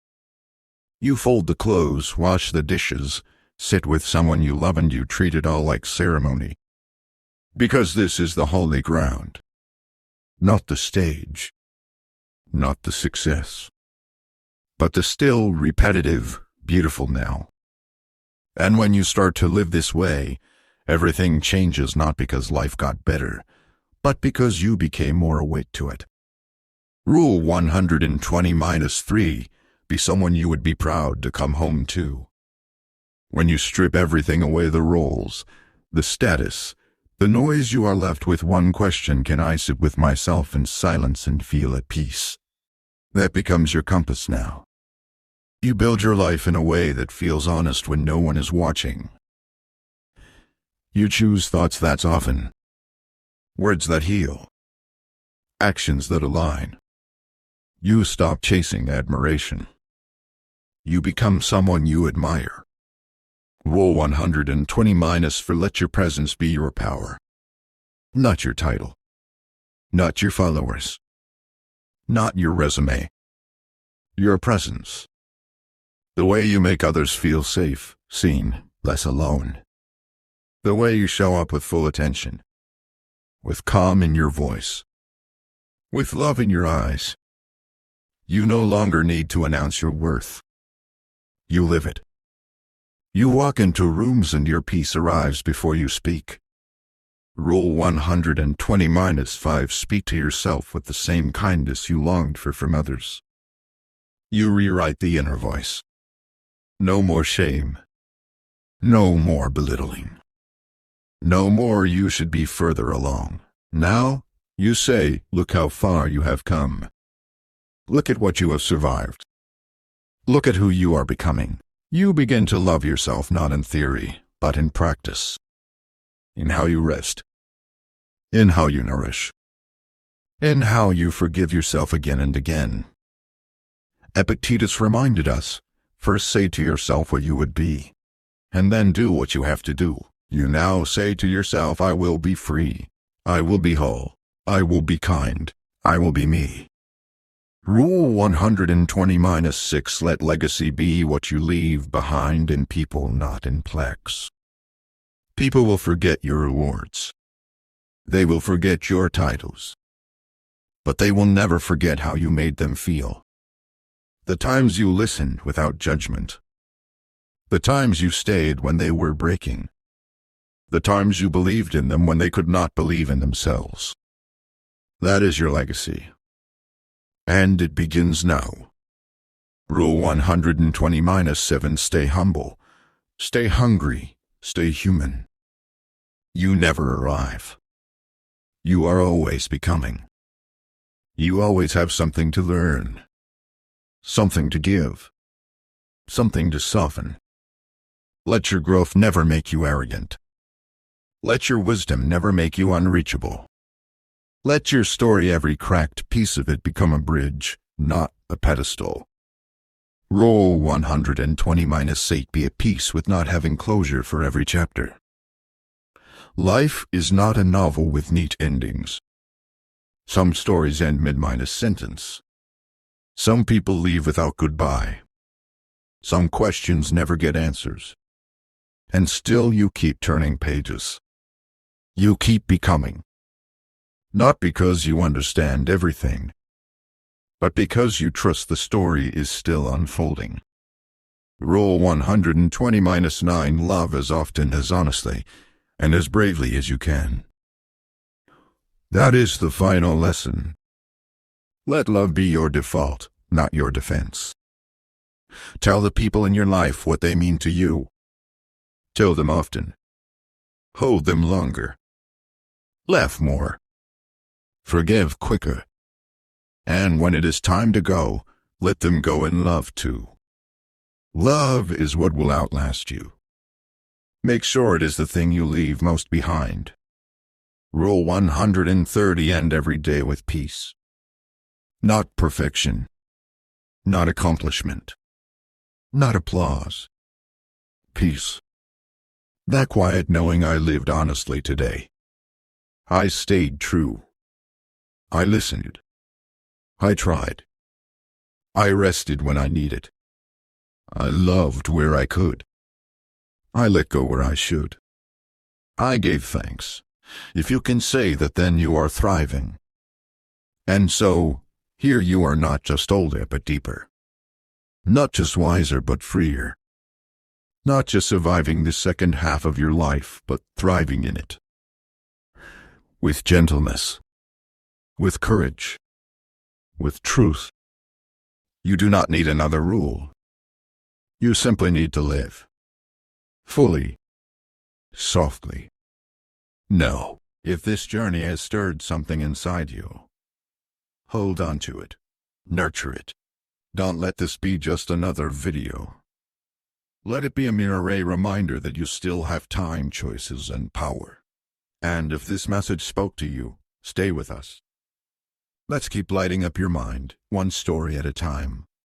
Speaker 1: You fold the clothes, wash the dishes, sit with someone you love, and you treat it all like ceremony. Because this is the holy ground. Not the stage. Not the success. But the still, repetitive, beautiful now. And when you start to live this way, everything changes, not because life got better, but because you became more awake to it. Rule 120-3 Be someone you would be proud to come home to. When you strip everything away, the roles, the status, the noise, you are left with one question: can I sit with myself in silence and feel at peace? That becomes your compass now. You build your life in a way that feels honest when no one is watching. You choose thoughts that soften, words that heal, actions that align. You stop chasing admiration. You become someone you admire. Rule 120 for let your presence be your power. Not your title. Not your followers. Not your resume. Your presence. The way you make others feel safe, seen, less alone. The way you show up with full attention. With calm in your voice. With love in your eyes. You no longer need to announce your worth. You live it. You walk into rooms and your peace arrives before you speak. Rule 120-5 Speak to yourself with the same kindness you longed for from others. You rewrite the inner voice. No more shame. No more belittling. No more "you should be further along." Now, you say, look how far you have come. Look at what you have survived. Look at who you are becoming. You begin to love yourself not in theory, but in practice. In how you rest. In how you nourish. In how you forgive yourself again and again. Epictetus reminded us, first say to yourself what you would be, and then do what you have to do. You now say to yourself, I will be free. I will be whole. I will be kind. I will be me. Rule 120-6 Let legacy be what you leave behind in people, not in plaques. People will forget your rewards. They will forget your titles. But they will never forget how you made them feel. The times you listened without judgment. The times you stayed when they were breaking. The times you believed in them when they could not believe in themselves. That is your legacy. And it begins now. Rule 120-7 Stay humble. Stay hungry. Stay human. You never arrive. You are always becoming. You always have something to learn. Something to give. something to soften. Let your growth never make you arrogant. Let your wisdom never make you unreachable. Let your story, every cracked piece of it, become a bridge, not a pedestal. Roll 120-8. Be at peace with not having closure for every chapter. Life is not a novel with neat endings. Some stories end mid-sentence. Some people leave without goodbye. Some questions never get answers. And still you keep turning pages. You keep becoming. Not because you understand everything, but because you trust the story is still unfolding. Roll 120-9. Love as often as honestly and as bravely as you can. That is the final lesson. Let love be your default, not your defense. Tell the people in your life what they mean to you. Tell them often. Hold them longer. Laugh more. Forgive quicker. And when it is time to go, let them go in love too. Love is what will outlast you. Make sure it is the thing you leave most behind. Roll 130. End every day with peace. Not perfection. Not accomplishment. Not applause. Peace. That quiet knowing I lived honestly today. I stayed true. I listened. I tried. I rested when I needed. I loved where I could. I let go where I should. I gave thanks. If you can say that, then you are thriving. And so, here you are, not just older but deeper. Not just wiser but freer. Not just surviving the second half of your life but thriving in it. With gentleness. With courage. With truth. You do not need another rule. You simply need to live. Fully. Softly. No, if this journey has stirred something inside you, hold on to it. Nurture it. Don't let this be just another video. Let it be a reminder that you still have time, choices, and power. And if this message spoke to you, stay with us. Let's keep lighting up your mind, one story at a time.